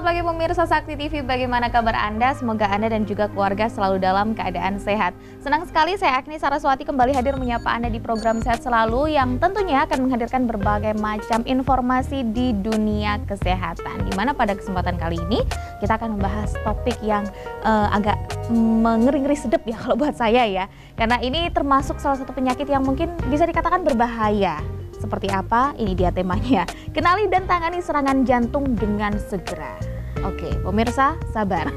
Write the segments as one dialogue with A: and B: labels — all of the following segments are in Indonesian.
A: pagi pemirsa Sakti TV, bagaimana kabar Anda? Semoga Anda dan juga keluarga selalu dalam keadaan sehat. Senang sekali saya Agni Saraswati kembali hadir menyapa Anda di program Sehat Selalu yang tentunya akan menghadirkan berbagai macam informasi di dunia kesehatan. Di mana pada kesempatan kali ini kita akan membahas topik yang agak mengeri-ngeri sedep ya kalau buat saya ya. Karena ini termasuk salah satu penyakit yang mungkin bisa dikatakan berbahaya. Seperti apa? Ini dia temanya. Kenali dan tangani serangan jantung dengan segera. Oke, pemirsa sabar.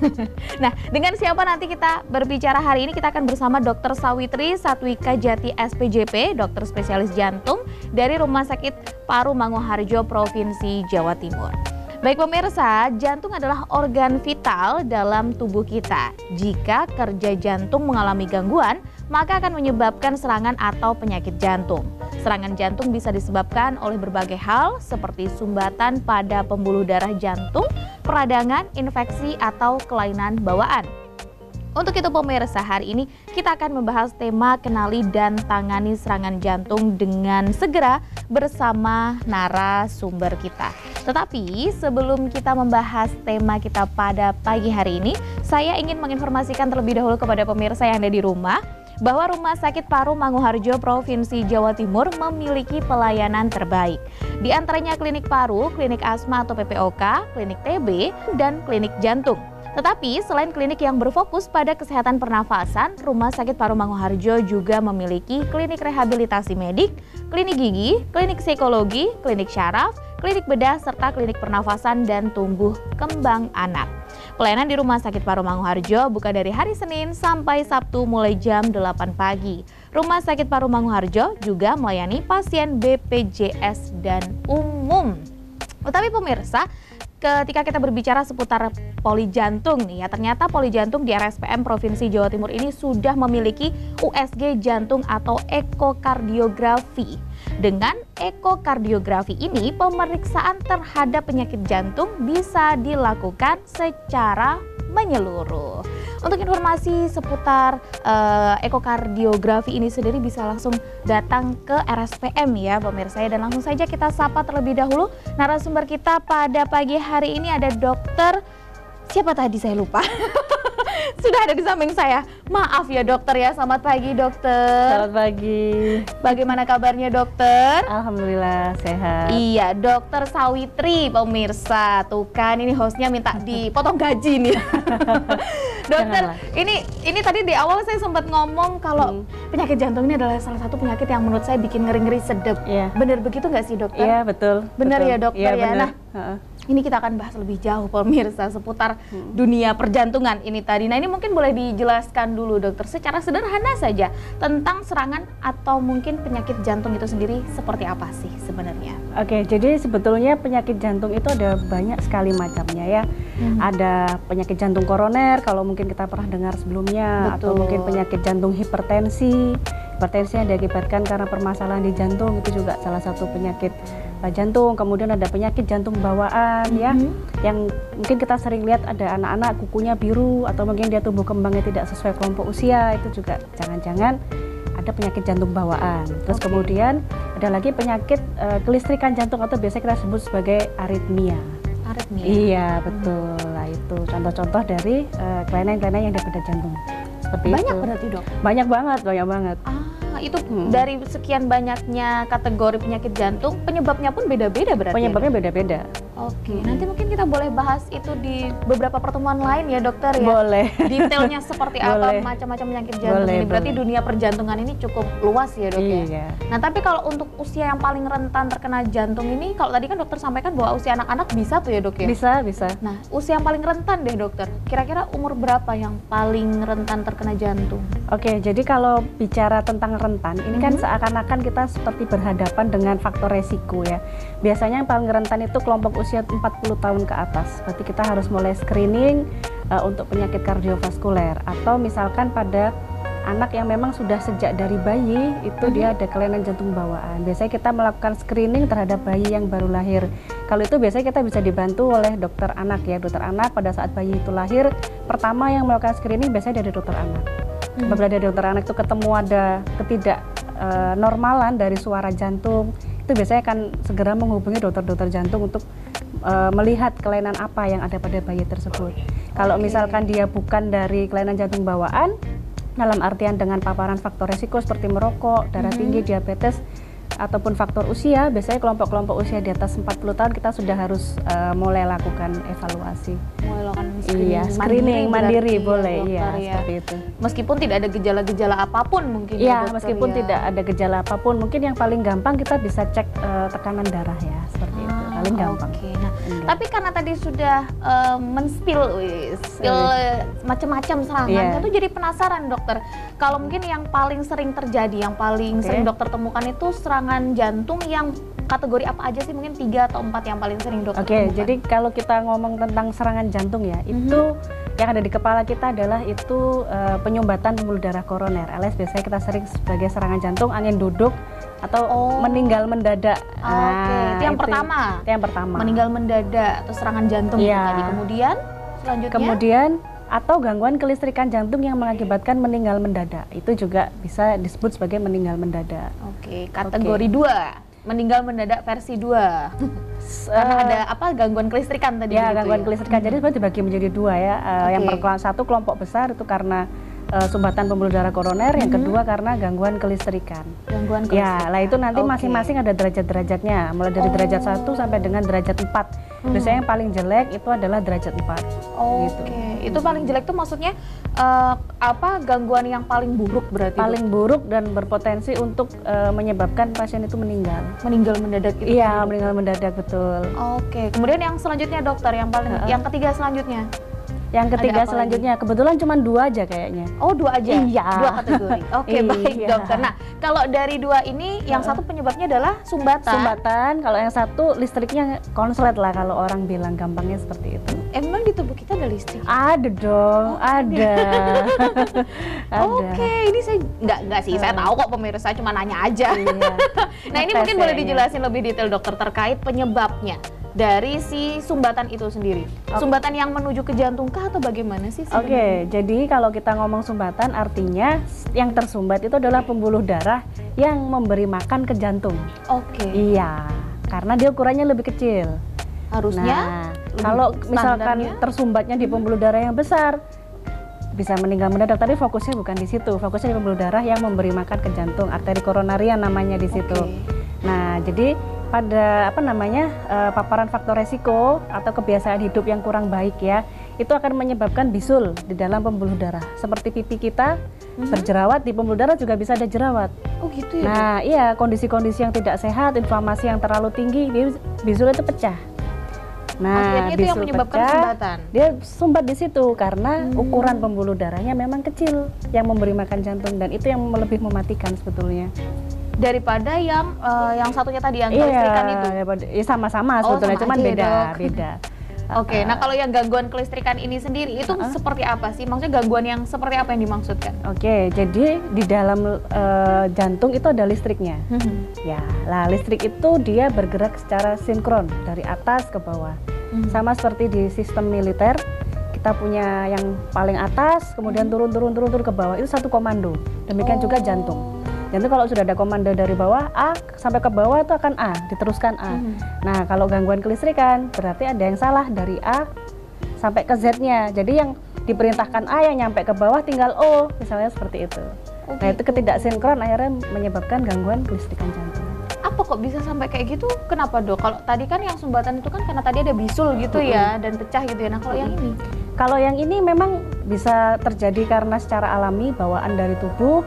A: Nah, dengan siapa nanti kita berbicara hari ini? Kita akan bersama Dr. Sawitri Satwika Jati SPJP, dokter spesialis jantung dari Rumah Sakit Paru Manguharjo, Provinsi Jawa Timur. Baik pemirsa, jantung adalah organ vital dalam tubuh kita. Jika kerja jantung mengalami gangguan, maka akan menyebabkan serangan atau penyakit jantung. Serangan jantung bisa disebabkan oleh berbagai hal seperti sumbatan pada pembuluh darah jantung, peradangan, infeksi, atau kelainan bawaan. Untuk itu pemirsa, hari ini kita akan membahas tema kenali dan tangani serangan jantung dengan segera bersama narasumber kita. Tetapi sebelum kita membahas tema kita pada pagi hari ini, saya ingin menginformasikan terlebih dahulu kepada pemirsa yang ada di rumah bahwa Rumah Sakit Paru Manguharjo Provinsi Jawa Timur memiliki pelayanan terbaik. Di antaranya klinik paru, klinik asma atau PPOK, klinik TB, dan klinik jantung. Tetapi selain klinik yang berfokus pada kesehatan pernafasan, Rumah Sakit Paru Manguharjo juga memiliki klinik rehabilitasi medik, klinik gigi, klinik psikologi, klinik syaraf, klinik bedah, serta klinik pernafasan dan tumbuh kembang anak. Pelayanan di Rumah Sakit Paru Manguharjo buka dari hari Senin sampai Sabtu mulai jam 8 pagi. Rumah Sakit Paru Manguharjo juga melayani pasien BPJS dan umum. Tetapi pemirsa, ketika kita berbicara seputar poli jantung nih ya, ternyata poli jantung di RSPM Provinsi Jawa Timur ini sudah memiliki USG jantung atau ekokardiografi. Dengan ekokardiografi ini, pemeriksaan terhadap penyakit jantung bisa dilakukan secara menyeluruh. Untuk informasi seputar ekokardiografi ini sendiri bisa langsung datang ke RSPM ya pemirsa. Dan langsung saja kita sapa terlebih dahulu narasumber kita pada pagi hari ini ada dokter, siapa tadi saya lupa. Sudah ada di samping saya. Maaf ya dokter ya, selamat pagi dokter.
B: Selamat pagi.
A: Bagaimana kabarnya dokter?
B: Alhamdulillah sehat.
A: Iya, Dokter Sawitri pemirsa. Tuh kan ini hostnya minta dipotong gaji nih. Dokter, ini tadi di awal saya sempat ngomong kalau penyakit jantung ini adalah salah satu penyakit yang menurut saya bikin ngeri-ngeri sedep.
B: Iya.
A: Bener begitu nggak sih dokter?
B: Iya betul.
A: Bener
B: betul.
A: ya dokter
B: ya.
A: ya.
B: Bener.
A: Nah, ini kita akan bahas lebih jauh pemirsa seputar dunia perjantungan ini tadi. Nah, ini mungkin boleh dijelaskan dulu dokter secara sederhana saja tentang serangan atau mungkin penyakit jantung itu sendiri seperti apa sih sebenarnya?
B: Oke, jadi sebetulnya penyakit jantung itu ada banyak sekali macamnya ya. Ada penyakit jantung koroner kalau mungkin kita pernah dengar sebelumnya.
A: Betul.
B: Atau mungkin penyakit jantung hipertensi. Hipertensi yang diakibatkan karena permasalahan di jantung itu juga salah satu penyakit jantung. Kemudian ada penyakit jantung bawaan ya, yang mungkin kita sering lihat ada anak-anak kukunya biru atau mungkin dia tumbuh kembangnya tidak sesuai kelompok usia, itu juga jangan-jangan ada penyakit jantung bawaan. Terus kemudian ada lagi penyakit kelistrikan jantung atau biasa kita sebut sebagai aritmia.
A: Aritmia?
B: Iya betul, lah itu contoh-contoh dari kelainan-kelainan yang ada pada jantung. Seperti
A: banyak
B: itu.
A: berarti dok?
B: Banyak banget.
A: Itu dari sekian banyaknya kategori penyakit jantung, penyebabnya pun beda-beda berarti?
B: Penyebabnya beda-beda.
A: Oke, nanti mungkin kita boleh bahas itu di beberapa pertemuan lain ya dokter ya?
B: Boleh.
A: Detailnya seperti apa
B: Boleh.
A: macam-macam penyakit jantung
B: Boleh,
A: ini. Berarti
B: boleh.
A: dunia perjantungan ini cukup luas ya dok ya?
B: Iya.
A: Nah tapi kalau untuk usia yang paling rentan terkena jantung ini, kalau tadi kan dokter sampaikan bahwa usia anak-anak bisa tuh ya dok ya?
B: Bisa.
A: Nah usia yang paling rentan deh dokter, kira-kira umur berapa yang paling rentan terkena jantung?
B: Oke, jadi kalau bicara tentang rentan, ini kan seakan-akan kita seperti berhadapan dengan faktor resiko ya. Biasanya yang paling rentan itu kelompok usia 40 tahun ke atas. Berarti kita harus mulai screening untuk penyakit kardiovaskuler. Atau misalkan pada anak yang memang sudah sejak dari bayi itu dia ada kelainan jantung bawaan. Biasanya kita melakukan screening terhadap bayi yang baru lahir. Kalau itu biasanya kita bisa dibantu oleh dokter anak ya. Dokter anak pada saat bayi itu lahir, pertama yang melakukan screening biasanya dari dokter anak. Apabila dari dokter anak itu ketemu ada normalan dari suara jantung, itu biasanya akan segera menghubungi dokter-dokter jantung untuk melihat kelainan apa yang ada pada bayi tersebut. Kalau misalkan dia bukan dari kelainan jantung bawaan, dalam artian dengan paparan faktor resiko seperti merokok, darah tinggi, diabetes, ataupun faktor usia, biasanya kelompok-kelompok usia di atas 40 tahun kita sudah harus mulai lakukan evaluasi.
A: Mulai lakukan
B: screening mandiri boleh,
A: seperti
B: itu.
A: Meskipun tidak ada gejala-gejala apapun mungkin
B: ya, meskipun tidak ada gejala apapun, mungkin yang paling gampang kita bisa cek tekanan darah ya, seperti itu. Paling gampang.
A: Nah, tapi karena tadi sudah men-spill macam-macam serangan, itu jadi penasaran dokter. Kalau mungkin yang paling sering terjadi, yang paling sering dokter temukan itu serangan jantung yang kategori apa aja sih? Mungkin 3 atau 4 yang paling sering dokter temukan.
B: Jadi kalau kita ngomong tentang serangan jantung ya, itu yang ada di kepala kita adalah itu penyumbatan pembuluh darah koroner, alias biasanya kita sering sebagai serangan jantung angin duduk atau meninggal mendadak.
A: Itu yang pertama.
B: Itu yang pertama.
A: Meninggal mendadak atau serangan jantung tadi. Kemudian selanjutnya? Kemudian
B: atau gangguan kelistrikan jantung yang mengakibatkan meninggal mendadak. Itu juga bisa disebut sebagai meninggal mendadak.
A: Kategori 2. Meninggal mendadak versi 2. Karena ada gangguan kelistrikan tadi.
B: Ya, gangguan kelistrikan. Jadi sebenarnya dibagi menjadi 2 ya. Yang satu kelompok besar itu karena sumbatan pembuluh darah koroner, yang kedua karena gangguan kelistrikan. Ya, lah itu nanti masing-masing ada derajat-derajatnya, mulai dari derajat 1 sampai dengan derajat 4. Biasanya yang paling jelek itu adalah derajat 4. Gitu.
A: Itu paling jelek itu maksudnya gangguan yang paling buruk berarti?
B: Paling buruk dan berpotensi untuk menyebabkan pasien itu meninggal.
A: Meninggal mendadak itu?
B: Iya, meninggal mendadak, betul.
A: Kemudian yang selanjutnya dokter, yang ketiga selanjutnya?
B: Yang ketiga selanjutnya, kebetulan cuma 2 aja kayaknya.
A: 2 aja?
B: Iya.
A: 2 kategori. Baik dokter. Nah, kalau dari 2 ini, yang satu penyebabnya adalah sumbatan.
B: Sumbatan, kalau yang satu listriknya konslet lah kalau orang bilang, gampangnya seperti itu.
A: Emang di tubuh kita ada listrik?
B: Ada dong, ada.
A: Ini saya nggak sih, saya tahu kok pemirsa, cuma nanya aja. Nah, ini mungkin boleh dijelasin lebih detail dokter terkait penyebabnya dari si sumbatan itu sendiri. Sumbatan yang menuju ke jantung kah atau bagaimana sih sebenarnya?
B: Jadi kalau kita ngomong sumbatan artinya yang tersumbat itu adalah pembuluh darah yang memberi makan ke jantung. Iya, karena dia ukurannya lebih kecil.
A: Harusnya
B: kalau misalkan tersumbatnya di pembuluh darah yang besar, bisa meninggal mendadak, tapi fokusnya bukan di situ. Fokusnya di pembuluh darah yang memberi makan ke jantung, arteri koronaria namanya di situ. Nah, jadi pada paparan faktor resiko atau kebiasaan hidup yang kurang baik ya, itu akan menyebabkan bisul di dalam pembuluh darah. Seperti pipi kita berjerawat, di pembuluh darah juga bisa ada jerawat.
A: Gitu ya?
B: Nah, iya, kondisi-kondisi yang tidak sehat, inflamasi yang terlalu tinggi, bisul itu pecah. Nah,
A: itu yang menyebabkan sumbatan.
B: Dia sumbat di situ karena ukuran pembuluh darahnya memang kecil yang memberi makan jantung, dan itu yang lebih mematikan sebetulnya.
A: Daripada yang satunya tadi yang kelistrikan itu?
B: Iya, sama-sama sebetulnya, cuman beda.
A: Nah kalau yang gangguan kelistrikan ini sendiri itu seperti apa sih? Maksudnya gangguan yang seperti apa yang dimaksudkan?
B: Jadi di dalam jantung itu ada listriknya. Ya, lah listrik itu dia bergerak secara sinkron dari atas ke bawah. Sama seperti di sistem militer, kita punya yang paling atas, kemudian turun ke bawah, itu satu komando. Demikian juga jantung. Jantung kalau sudah ada komando dari bawah A sampai ke bawah itu akan A, diteruskan A. Nah, kalau gangguan kelistrikan berarti ada yang salah dari A sampai ke Z-nya. Jadi yang diperintahkan A yang nyampe ke bawah tinggal O, misalnya seperti itu. Nah, itu ketidaksinkron akhirnya menyebabkan gangguan kelistrikan jantung.
A: Apa kok bisa sampai kayak gitu? Kenapa dok? Kalau tadi kan yang sumbatan itu kan karena tadi ada bisul gitu ya dan pecah gitu ya. Nah, kalau yang ini?
B: Kalau yang ini memang bisa terjadi karena secara alami bawaan dari tubuh.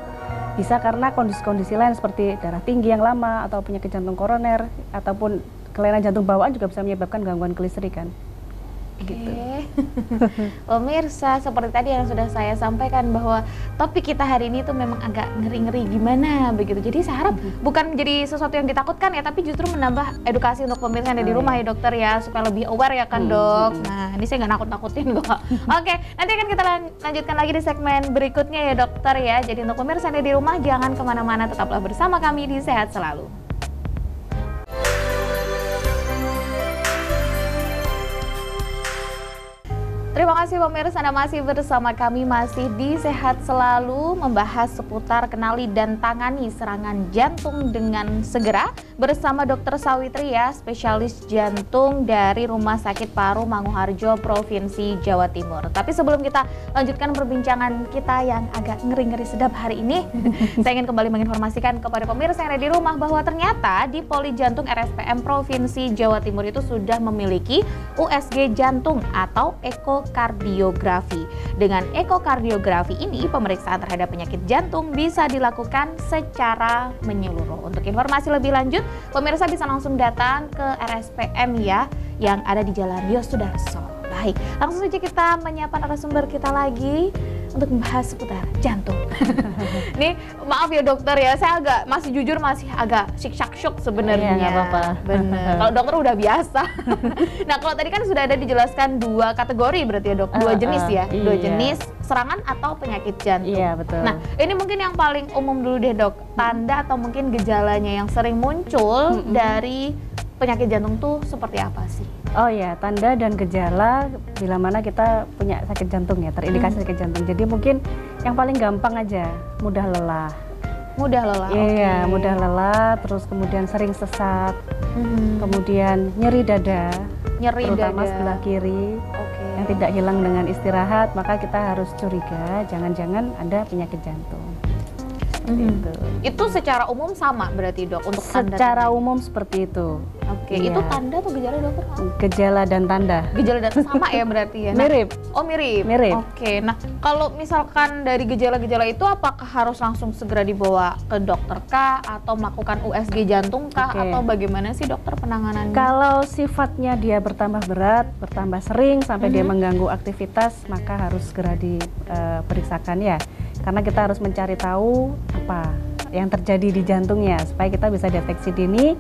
B: Bisa karena kondisi-kondisi lain seperti darah tinggi yang lama atau penyakit jantung koroner ataupun kelainan jantung bawaan juga bisa menyebabkan gangguan kelistrikan. Gitu.
A: Pemirsa, seperti tadi yang sudah saya sampaikan bahwa topik kita hari ini tuh memang agak ngeri-ngeri gimana begitu. Jadi saya harap bukan menjadi sesuatu yang ditakutkan ya, tapi justru menambah edukasi untuk pemirsa yang ada di rumah ya dokter ya, supaya lebih aware ya kan dok. Nah ini saya nggak nakut-nakutin kok. Oke, nanti akan kita lanjutkan lagi di segmen berikutnya ya dokter ya. Jadi untuk pemirsa yang ada di rumah jangan kemana-mana, tetaplah bersama kami di Sehat Selalu. Terima kasih pemirsa, Anda masih bersama kami, masih di Sehat Selalu, membahas seputar kenali dan tangani serangan jantung dengan segera bersama Dr. Sawitri ya, spesialis jantung dari Rumah Sakit Paru Manguharjo, Provinsi Jawa Timur. Tapi sebelum kita lanjutkan perbincangan kita yang agak ngeri-ngeri sedap hari ini, saya ingin kembali menginformasikan kepada pemirsa yang ada di rumah bahwa ternyata di Poli Jantung RSPM Provinsi Jawa Timur itu sudah memiliki USG jantung atau ekokardiografi. Dengan ekokardiografi ini, pemeriksaan terhadap penyakit jantung bisa dilakukan secara menyeluruh. Untuk informasi lebih lanjut, pemirsa bisa langsung datang ke RSPM ya, yang ada di Jalan Yosudarso. Baik, langsung saja kita menyapa narasumber kita lagi untuk membahas seputar jantung. Nih, maaf ya dokter ya, saya masih agak syok sebenarnya.
B: Iya, apa-apa.
A: Bener. Kalau dokter udah biasa. Nah, kalau tadi kan sudah ada dijelaskan 2 kategori berarti ya dok, 2 jenis ya, 2 jenis serangan atau penyakit jantung.
B: Iya, betul.
A: Nah, ini mungkin yang paling umum dulu deh dok, tanda atau mungkin gejalanya yang sering muncul dari penyakit jantung tuh seperti apa sih?
B: Oh ya, tanda dan gejala bila mana kita punya sakit jantung ya, terindikasi sakit jantung. Jadi mungkin yang paling gampang aja, mudah lelah.
A: Mudah lelah.
B: Iya, mudah lelah, terus kemudian sering sesat, kemudian nyeri dada, terutama sebelah kiri, yang tidak hilang dengan istirahat, maka kita harus curiga jangan-jangan ada penyakit jantung.
A: Itu secara umum sama berarti dok untuk tanda?
B: Secara umum seperti itu.
A: Oke,
B: Iya.
A: itu tanda atau gejala dokter?
B: Gejala dan tanda.
A: Gejala dan sama ya berarti ya? Nah,
B: Mirip.
A: Oh mirip?
B: Mirip.
A: Oke, nah kalau misalkan dari gejala-gejala itu apakah harus langsung segera dibawa ke dokter kah? Atau melakukan USG jantung kah?
B: Oke.
A: Atau bagaimana sih dokter penanganannya?
B: Kalau sifatnya dia bertambah berat, bertambah sering sampai dia mengganggu aktivitas, maka harus segera diperiksakan ya. Karena kita harus mencari tahu apa yang terjadi di jantungnya supaya kita bisa deteksi dini,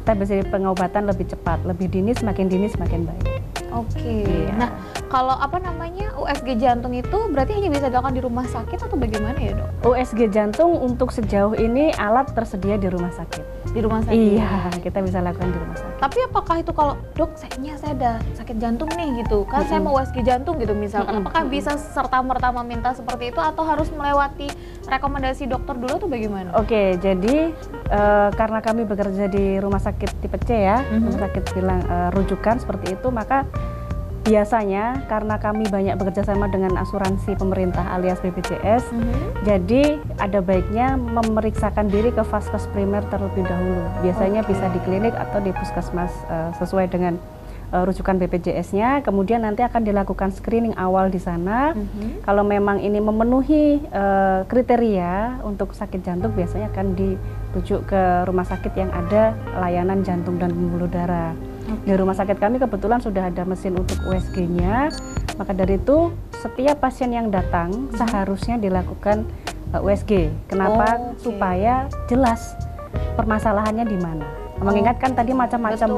B: kita bisa pengobatan lebih cepat, lebih dini, semakin baik.
A: Oke.
B: Iya.
A: Nah, kalau USG jantung itu berarti hanya bisa dilakukan di rumah sakit atau bagaimana ya dok?
B: USG jantung untuk sejauh ini alat tersedia di rumah sakit.
A: Di rumah sakit?
B: Iya, kita bisa lakukan di rumah sakit.
A: Tapi apakah itu kalau dok saya ada sakit jantung nih gitu, kan saya mau USG jantung gitu misalkan, apakah bisa serta-merta meminta seperti itu atau harus melewati rekomendasi dokter dulu atau bagaimana?
B: Oke, jadi karena kami bekerja di rumah sakit tipe C ya, rumah sakit bilang rujukan seperti itu, maka biasanya karena kami banyak bekerja sama dengan asuransi pemerintah alias BPJS, jadi ada baiknya memeriksakan diri ke vaskes primer terlebih dahulu. Biasanya bisa di klinik atau di puskesmas sesuai dengan rujukan BPJS-nya. Kemudian nanti akan dilakukan screening awal di sana. Kalau memang ini memenuhi kriteria untuk sakit jantung, biasanya akan dirujuk ke rumah sakit yang ada layanan jantung dan pembuluh darah. Di rumah sakit kami kebetulan sudah ada mesin untuk USG-nya, maka dari itu setiap pasien yang datang seharusnya dilakukan USG. Kenapa? Supaya jelas permasalahannya di mana. Mengingatkan tadi macam-macam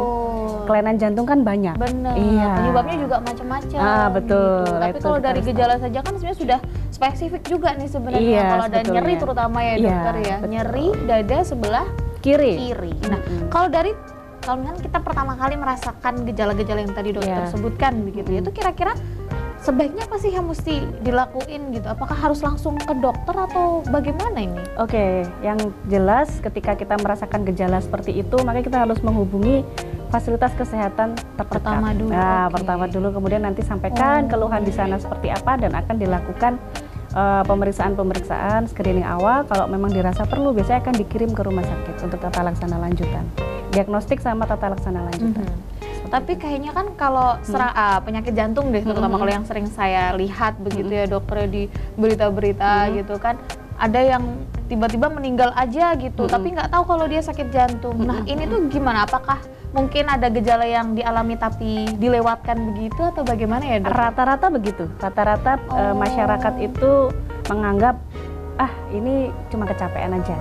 B: kelainan jantung kan banyak.
A: Benar.
B: Iya.
A: Penyebabnya juga macam-macam.
B: Betul.
A: Gitu. Tapi kalau dari gejala saja kan sebenarnya sudah spesifik juga nih sebenarnya.
B: Iya,
A: kalau ada nyeri terutama ya dokter ya.
B: Betul.
A: Nyeri dada sebelah
B: kiri.
A: Nah, kalau kan kita pertama kali merasakan gejala-gejala yang tadi dokter sebutkan begitu ya, itu kira-kira sebaiknya apa sih yang mesti dilakuin gitu? Apakah harus langsung ke dokter atau bagaimana ini?
B: Oke, yang jelas ketika kita merasakan gejala seperti itu, maka kita harus menghubungi fasilitas kesehatan terdekat.
A: Pertama dulu.
B: Nah, pertama dulu, kemudian nanti sampaikan keluhan di sana seperti apa dan akan dilakukan pemeriksaan screening awal. Kalau memang dirasa perlu, biasanya akan dikirim ke rumah sakit untuk tata laksana lanjutan. Diagnostik sama tata laksana lanjutan.
A: Tapi kayaknya kan kalau penyakit jantung deh, terutama kalau yang sering saya lihat begitu ya dokter di berita-berita gitu kan, ada yang tiba-tiba meninggal aja gitu, tapi nggak tahu kalau dia sakit jantung. Nah ini tuh gimana? Apakah mungkin ada gejala yang dialami tapi dilewatkan begitu atau bagaimana ya dok?
B: Rata-rata begitu. Rata-rata masyarakat itu menganggap ini cuma kecapean aja.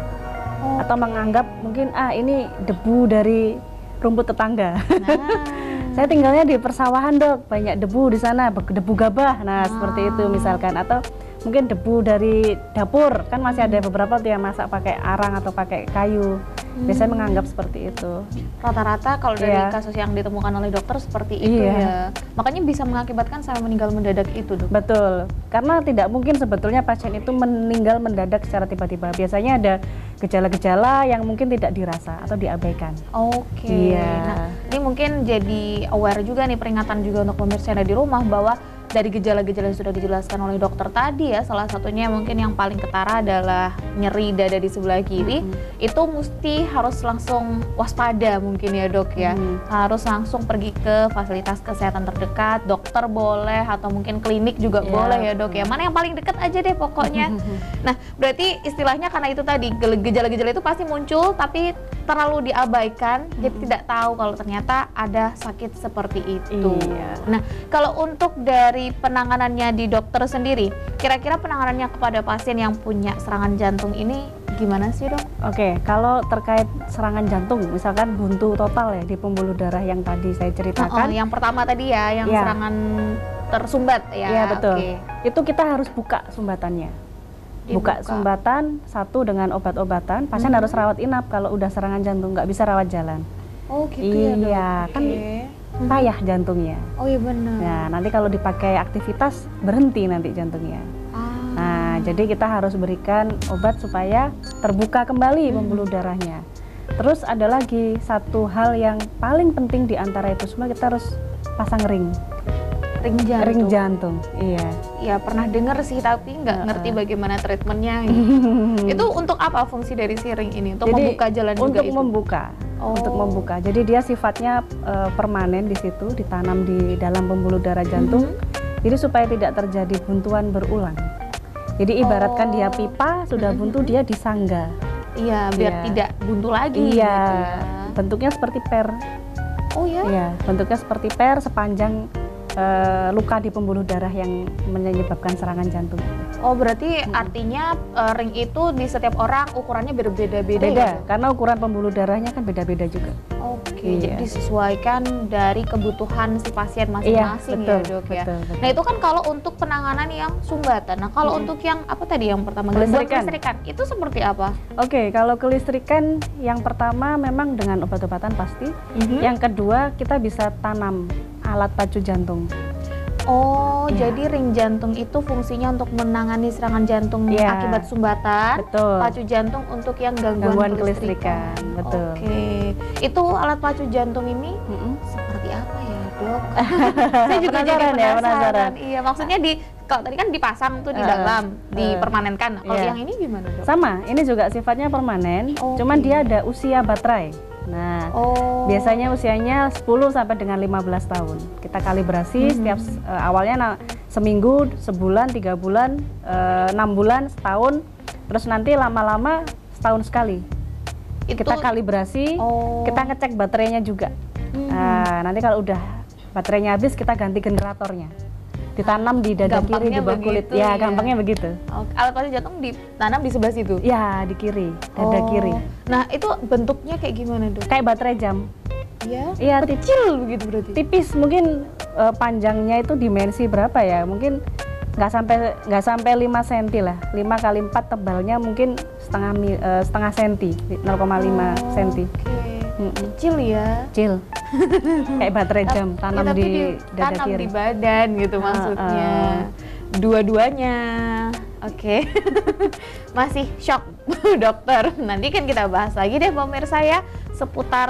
B: Atau menganggap mungkin ini debu dari rumput tetangga. Saya tinggalnya di persawahan dok, banyak debu di sana, debu gabah. Nah seperti itu misalkan. Atau mungkin debu dari dapur, kan masih ada beberapa tuh yang masak pakai arang atau pakai kayu. biasanya menganggap seperti itu.
A: Rata-rata kalau dari
B: Iya.
A: kasus yang ditemukan oleh dokter seperti itu
B: Iya.
A: ya. Makanya bisa mengakibatkan sampai meninggal mendadak itu, Dok.
B: Betul, karena tidak mungkin sebetulnya pasien itu meninggal mendadak secara tiba-tiba. Biasanya ada gejala-gejala yang mungkin tidak dirasa atau diabaikan.
A: Oke.
B: Iya.
A: Nah, ini mungkin jadi aware juga nih, peringatan juga untuk pemirsa yang ada di rumah bahwa dari gejala-gejala yang sudah dijelaskan oleh dokter tadi ya, salah satunya mungkin yang paling ketara adalah nyeri dada di sebelah kiri. Itu mesti harus langsung waspada mungkin ya, Dok ya. Harus langsung pergi ke fasilitas kesehatan terdekat, dokter boleh atau mungkin klinik juga
B: Iya,
A: boleh ya, Dok ya. Mana yang paling dekat aja deh pokoknya. Nah, berarti istilahnya karena itu tadi gejala-gejala itu pasti muncul tapi terlalu diabaikan, jadi tidak tahu kalau ternyata ada sakit seperti itu.
B: Iya.
A: Nah, kalau untuk dari penanganannya di dokter sendiri, kira-kira penanganannya kepada pasien yang punya serangan jantung ini gimana sih, Dok?
B: Oke, kalau terkait serangan jantung, misalkan buntu total ya di pembuluh darah yang tadi saya ceritakan.
A: Yang pertama tadi ya, yang
B: Iya.
A: serangan tersumbat ya.
B: Iya, betul.
A: Oke.
B: Itu kita harus buka sumbatannya. Buka sumbatan satu dengan obat-obatan. Pasien harus rawat inap kalau udah serangan jantung, nggak bisa rawat jalan.
A: Oh gitu ya, Dok.
B: Iya, kan
A: Oke.
B: payah jantungnya.
A: Oh iya benar.
B: Nah, nanti kalau dipakai aktivitas berhenti nanti jantungnya. Nah, jadi kita harus berikan obat supaya terbuka kembali pembuluh darahnya. Terus ada lagi satu hal yang paling penting di antara itu semua, kita harus pasang ring.
A: Ring jantung.
B: Ring jantung, iya.
A: Ya pernah dengar sih tapi nggak ngerti bagaimana treatmentnya. Itu untuk apa fungsi dari si ring ini? Untuk
B: Jadi,
A: membuka jalan juga
B: untuk
A: itu?
B: membuka, untuk membuka. Jadi dia sifatnya permanen di situ, ditanam di dalam pembuluh darah jantung. Jadi supaya tidak terjadi buntuan berulang. Jadi ibaratkan dia pipa sudah buntu, dia disangga.
A: Iya, biar
B: Iya.
A: tidak buntu lagi.
B: Iya,
A: gitu ya.
B: bentuknya seperti per.
A: Oh ya?
B: Iya, bentuknya seperti per sepanjang luka di pembuluh darah yang menyebabkan serangan jantung.
A: Oh berarti artinya ring itu di setiap orang ukurannya berbeda-beda ya?
B: Beda,
A: Dok?
B: karena ukuran pembuluh darahnya kan beda-beda juga.
A: Oke,
B: Iya.
A: jadi disesuaikan dari kebutuhan si pasien masing-masing
B: Iya,
A: ya,
B: betul,
A: Dok ya.
B: betul, betul.
A: Nah itu kan kalau untuk penanganan yang sumbatan. Nah kalau untuk yang apa tadi yang pertama gangguan
B: Kelistrikan.
A: kelistrikan itu seperti apa?
B: Oke, kalau kelistrikan yang pertama memang dengan obat-obatan pasti. Yang kedua kita bisa tanam alat pacu jantung.
A: Oh,
B: Iya.
A: jadi ring jantung itu fungsinya untuk menangani serangan jantung
B: Iya.
A: akibat sumbatan.
B: Betul.
A: Pacu jantung untuk yang gangguan,
B: Gangguan
A: kelistrikan.
B: kelistrikan, betul.
A: Oke, itu alat pacu jantung ini seperti apa ya, Dok? Saya juga jadi
B: Penasaran ya, penasaran.
A: Iya, maksudnya kalau tadi kan dipasang tuh di dalam, dipermanenkan. Kalau
B: Iya.
A: yang ini gimana, Dok?
B: Sama, ini juga sifatnya permanen,
A: Oke.
B: cuman dia ada usia baterai. Nah,
A: Oh.
B: biasanya usianya 10 sampai dengan 15 tahun. Kita kalibrasi setiap awalnya seminggu, sebulan, 3 bulan, 6 bulan, setahun, terus nanti lama-lama setahun sekali.
A: Itu-
B: Kita kalibrasi,
A: Oh.
B: kita ngecek baterainya juga. Nah, nanti kalau udah baterainya habis, kita ganti generatornya. Ditanam di dada kiri,
A: Gampangnya
B: di bawah kulit.
A: begitu ya.
B: Gampangnya begitu.
A: Oke, alat pacu jantung ditanam di sebelah situ.
B: Ya, di kiri, dada
A: Oh.
B: kiri.
A: Nah, itu bentuknya kayak gimana, Dok?
B: Kayak baterai jam.
A: Iya.
B: Iya,
A: Kecil begitu berarti.
B: tipis, mungkin panjangnya itu dimensi berapa ya, mungkin nggak sampai 5 cm lah, 5 kali 4, tebalnya mungkin setengah senti, 0,5 cm.
A: Oke. Kecil ya.
B: Kecil. Kayak baterai jam, tanam
A: tapi
B: di dada
A: tanam
B: kiri.
A: di badan gitu maksudnya. Dua-duanya. Oke. Masih shock dokter. Nanti kan kita bahas lagi deh pemirsa ya seputar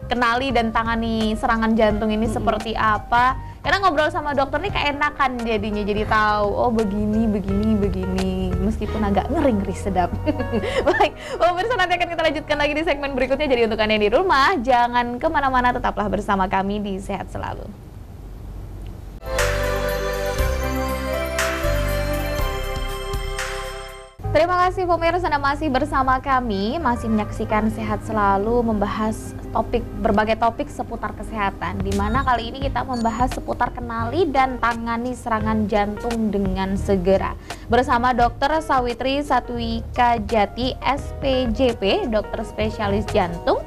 A: kenali dan tangani serangan jantung ini seperti apa. Karena ngobrol sama dokter nih keenakan jadinya, jadi tahu oh begini meskipun agak ngeri sedap. Baik, pemirsa nanti akan kita lanjutkan lagi di segmen berikutnya. Jadi untuk Anda yang di rumah jangan kemana-mana, tetaplah bersama kami di Sehat Selalu. Terima kasih pemirsa Anda masih bersama kami, masih menyaksikan Sehat Selalu, membahas berbagai topik seputar kesehatan, di mana kali ini kita membahas seputar kenali dan tangani serangan jantung dengan segera. Bersama Dr. Sawitri Satwika Jati, SPJP, dokter spesialis jantung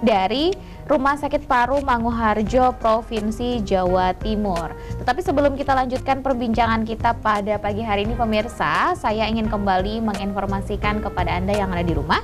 A: dari Rumah Sakit Paru Manguharjo, Provinsi Jawa Timur. Tetapi sebelum kita lanjutkan perbincangan kita pada pagi hari ini pemirsa, saya ingin kembali menginformasikan kepada Anda yang ada di rumah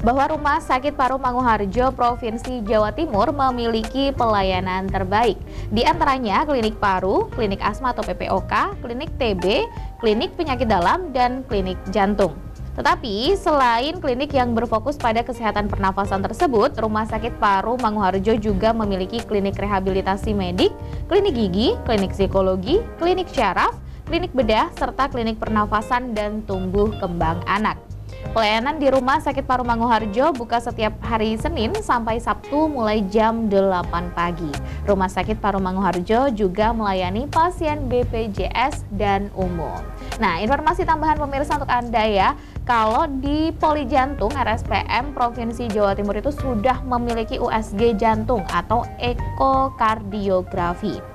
A: bahwa Rumah Sakit Paru Manguharjo Provinsi Jawa Timur memiliki pelayanan terbaik. Di antaranya klinik paru, klinik asma atau PPOK, klinik TB, klinik penyakit dalam, dan klinik jantung. Tetapi selain klinik yang berfokus pada kesehatan pernafasan tersebut, Rumah Sakit Paru Manguharjo juga memiliki klinik rehabilitasi medik, klinik gigi, klinik psikologi, klinik syaraf, klinik bedah, serta klinik pernafasan dan tumbuh kembang anak. Pelayanan di Rumah Sakit Paru Manguharjo buka setiap hari Senin sampai Sabtu mulai jam 8 pagi. Rumah Sakit Paru Manguharjo juga melayani pasien BPJS dan umum. Nah, informasi tambahan pemirsa untuk Anda ya, kalau di Poli Jantung RSPM Provinsi Jawa Timur itu sudah memiliki USG jantung atau ekokardiografi.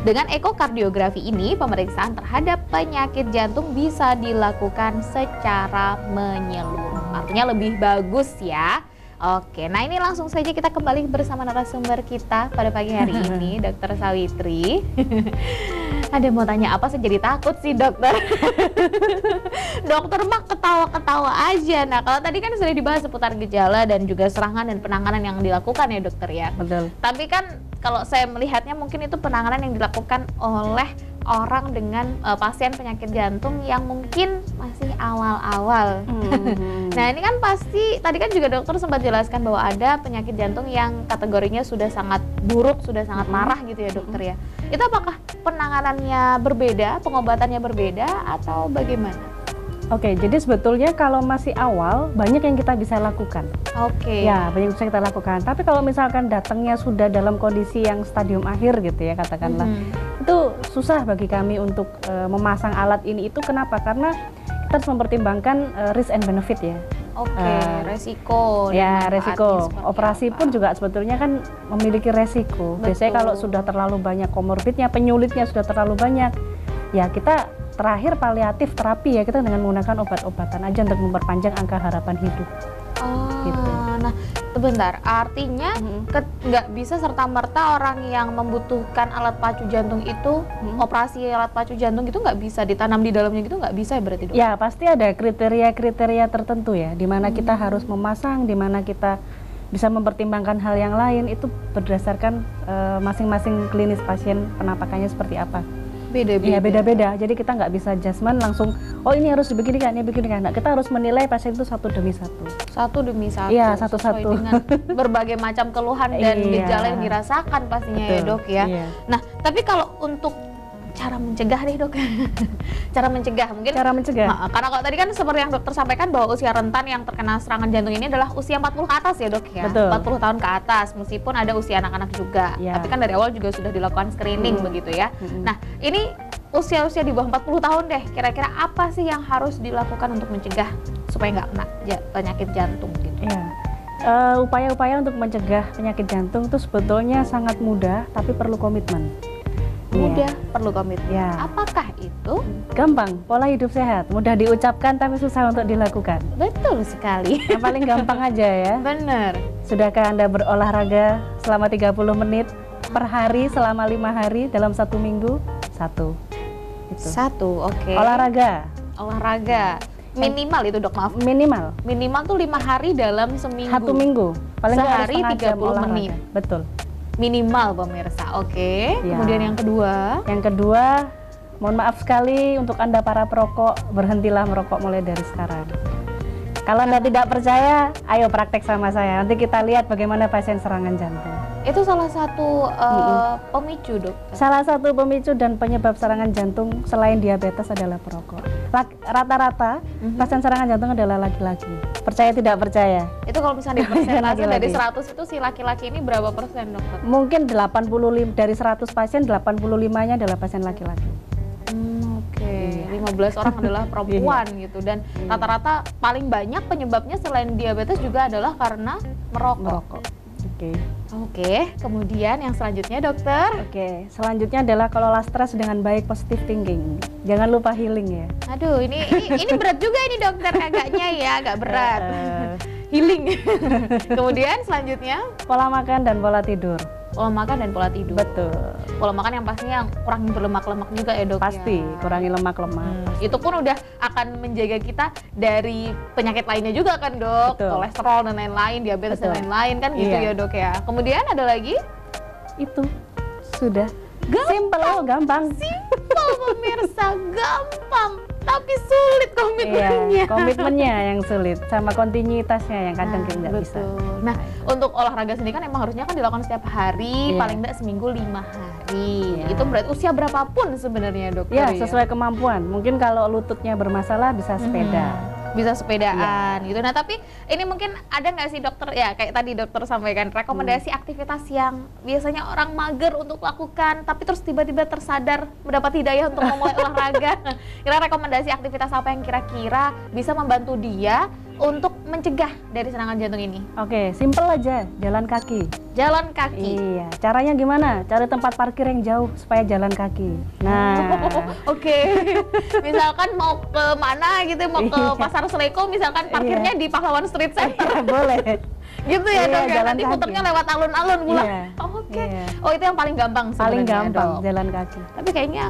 A: Dengan ekokardiografi ini, pemeriksaan terhadap penyakit jantung bisa dilakukan secara menyeluruh. Artinya lebih bagus ya. Oke, nah ini langsung saja kita kembali bersama narasumber kita pada pagi hari ini, Dr. Sawitri. Ada mau tanya apa, saya jadi takut sih dokter. Dokter mah ketawa-ketawa aja. Nah, kalau tadi kan sudah dibahas seputar gejala dan juga serangan dan penanganan yang dilakukan ya dokter ya. Betul. Tapi kan kalau saya melihatnya mungkin itu penanganan yang dilakukan oleh orang dengan pasien penyakit jantung yang mungkin masih awal-awal. Nah, ini kan pasti tadi kan juga dokter sempat jelaskan bahwa ada penyakit jantung yang kategorinya sudah sangat buruk, sudah sangat marah gitu ya dokter ya. Itu apakah penanganannya berbeda, pengobatannya berbeda atau bagaimana?
B: Oke, jadi sebetulnya kalau masih awal banyak yang kita bisa lakukan.
A: Oke.
B: Ya, banyak yang bisa kita lakukan. Tapi kalau misalkan datangnya sudah dalam kondisi yang stadium akhir gitu ya katakanlah, itu susah bagi kami untuk memasang alat ini. Itu kenapa? Karena kita harus mempertimbangkan risk and benefit ya.
A: Oke, resiko.
B: Ya, resiko. Operasi pun juga sebetulnya kan memiliki resiko.
A: Betul.
B: Biasanya kalau sudah terlalu banyak komorbidnya, penyulitnya sudah terlalu banyak, ya kita terakhir paliatif terapi ya, kita dengan menggunakan obat-obatan aja untuk memperpanjang angka harapan hidup.
A: Gitu. Nah, sebentar, artinya nggak bisa serta-merta orang yang membutuhkan alat pacu jantung itu, operasi alat pacu jantung itu nggak bisa ditanam di dalamnya gitu, nggak bisa ya berarti dok?
B: Ya, pasti ada kriteria-kriteria tertentu ya, di mana kita harus memasang, di mana kita bisa mempertimbangkan hal yang lain, itu berdasarkan masing-masing klinis pasien penampakannya seperti apa.
A: Beda-beda.
B: Iya, beda-beda. Jadi kita nggak bisa judgement langsung, oh ini harus begini kan, ini begini kan. Nah, kita harus menilai pasien itu satu demi satu.
A: Satu demi satu.
B: Iya, satu-satu.
A: Dengan berbagai macam keluhan dan gejala yang dirasakan pastinya. Betul. Ya dok ya. Iya. Nah, tapi kalau untuk cara mencegah deh dok. Cara mencegah mungkin. Cara mencegah. Karena kalau tadi kan seperti yang dokter sampaikan bahwa usia rentan yang terkena serangan jantung ini adalah usia 40 ke atas ya dok ya. Betul. 40 tahun ke atas, meskipun ada usia anak-anak juga. Ya. Tapi kan dari awal juga sudah dilakukan screening begitu ya. Nah, ini usia-usia di bawah 40 tahun deh, kira-kira apa sih yang harus dilakukan untuk mencegah supaya nggak kena penyakit jantung gitu? Ya. Upaya-upaya untuk mencegah penyakit jantung itu sebetulnya sangat mudah, tapi perlu komitmen. Mudah, perlu komitmen. Ya. Apakah itu? Gampang, pola hidup sehat. Mudah diucapkan tapi susah untuk dilakukan. Betul sekali. Yang paling gampang aja ya. Bener. Sudahkah Anda berolahraga selama 30 menit per hari selama 5 hari dalam 1 minggu? 1. Itu. 1, oke. Olahraga. Minimal itu dok, maaf. Minimal tuh 5 hari dalam seminggu. 1 minggu. Paling sehari 30 menit. Betul. Minimal pemirsa, oke. Ya. Kemudian yang kedua? Yang kedua, mohon maaf sekali untuk Anda para perokok, berhentilah merokok mulai dari sekarang. Kalau Anda tidak percaya, ayo praktek sama saya. Nanti kita lihat bagaimana pasien serangan jantung. Itu salah satu pemicu dok? Salah satu pemicu dan penyebab serangan jantung selain diabetes adalah perokok. Rata-rata pasien serangan jantung adalah laki-laki. Percaya tidak percaya? Itu kalau misalnya persentase dari 100 itu si laki-laki ini berapa persen dokter? Mungkin 85 dari 100 pasien 85-nya adalah pasien laki-laki. Oke. 15 orang adalah perempuan gitu, dan rata-rata paling banyak penyebabnya selain diabetes juga adalah karena merokok. Oke, kemudian yang selanjutnya dokter? Oke, selanjutnya adalah kelola stres dengan baik, positive thinking. Jangan lupa healing ya. Aduh, ini berat juga ini dokter, agaknya ya, agak berat. Healing. Kemudian selanjutnya? Pola makan dan pola tidur. Pola makan dan pola tidur.
B: Betul.
A: Pola makan yang pastinya yang kurangin berlemak-lemak juga ya dok.
B: Pasti
A: ya?
B: kurangi lemak-lemak.
A: Itu pun udah akan menjaga kita dari penyakit lainnya juga kan dok.
B: Betul.
A: Kolesterol dan lain-lain, diabetes
B: Betul.
A: dan lain-lain kan gitu
B: Iya.
A: ya dok ya. Kemudian ada lagi
B: Itu sudah simple, gampang.
A: simpel pemirsa, gampang tapi sulit komitmennya.
B: Iya, komitmennya yang sulit sama kontinuitasnya yang kadang kita nggak bisa.
A: Betul. Nah, untuk olahraga sendiri kan emang harusnya kan dilakukan setiap hari,
B: Iya.
A: paling enggak seminggu 5 hari.
B: Iya.
A: Itu berarti usia berapapun sebenarnya dokter
B: Ya, sesuai kemampuan. Mungkin kalau lututnya bermasalah bisa sepeda.
A: Bisa sepedaan gitu. Nah, tapi ini mungkin ada nggak sih dokter, ya kayak tadi dokter sampaikan, rekomendasi aktivitas yang biasanya orang mager untuk lakukan, tapi terus tiba-tiba tersadar mendapat hidayah untuk memulai olahraga. Kira rekomendasi aktivitas apa yang kira-kira bisa membantu dia untuk mencegah dari serangan jantung ini?
B: Oke, simple aja, jalan kaki.
A: Jalan kaki.
B: Iya, caranya gimana? Cari tempat parkir yang jauh supaya jalan kaki. Nah,
A: Oke. Misalkan mau ke mana gitu, mau ke
B: Iya.
A: Pasar Seleko, misalkan parkirnya di Pahlawan Street Center.
B: iya, boleh.
A: Gitu ya
B: Iya,
A: dok ya,
B: jalan
A: nanti
B: kaki.
A: muternya lewat alun-alun pulang.
B: Iya.
A: Oke.
B: Iya.
A: Oh, itu yang paling gampang
B: Paling
A: sebenarnya,
B: gampang
A: Dok.
B: jalan kaki.
A: Tapi kayaknya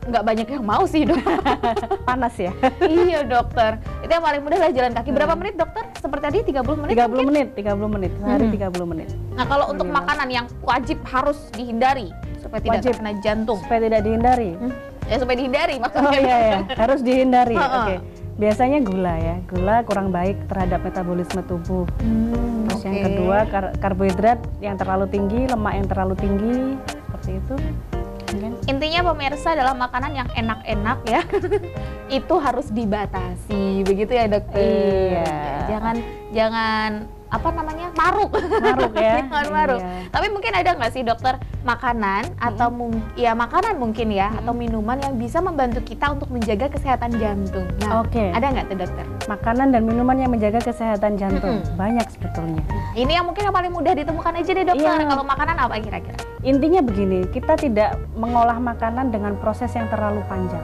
A: nggak banyak yang mau sih dok.
B: Panas ya.
A: Iya dokter, itu yang paling mudah lah jalan kaki. Berapa menit dokter? Seperti tadi 30 menit
B: 30
A: mungkin?
B: menit, 30 menit. Sehari
A: Mhm.
B: 30 menit.
A: Nah, kalau untuk
B: Iya.
A: makanan yang wajib harus dihindari supaya tidak
B: Wajib.
A: terkena jantung.
B: Supaya tidak dihindari.
A: Ya supaya dihindari
B: Oh
A: maksudnya.
B: iya ya, harus dihindari.
A: Heeh.
B: Oke. Biasanya gula ya. Gula kurang baik terhadap metabolisme tubuh. Terus yang kedua karbohidrat yang terlalu tinggi, lemak yang terlalu tinggi, seperti itu. Mungkin.
A: Intinya pemirsa dalam makanan yang enak-enak ya itu harus dibatasi, begitu ya dokter.
B: Iya.
A: Jangan apa namanya maruk.
B: Maruk ya.
A: Jangan maruk.
B: Iya.
A: Tapi mungkin ada nggak sih dokter makanan atau ya makanan mungkin ya atau minuman yang bisa membantu kita untuk menjaga kesehatan jantung. Nah,
B: Oke.
A: ada nggak tuh dokter?
B: Makanan dan minuman yang menjaga kesehatan jantung banyak sebetulnya.
A: Ini yang mungkin yang paling mudah ditemukan aja deh dokter.
B: Iya.
A: Kalau makanan apa kira-kira?
B: Intinya begini, kita tidak mengolah makanan dengan proses yang terlalu panjang.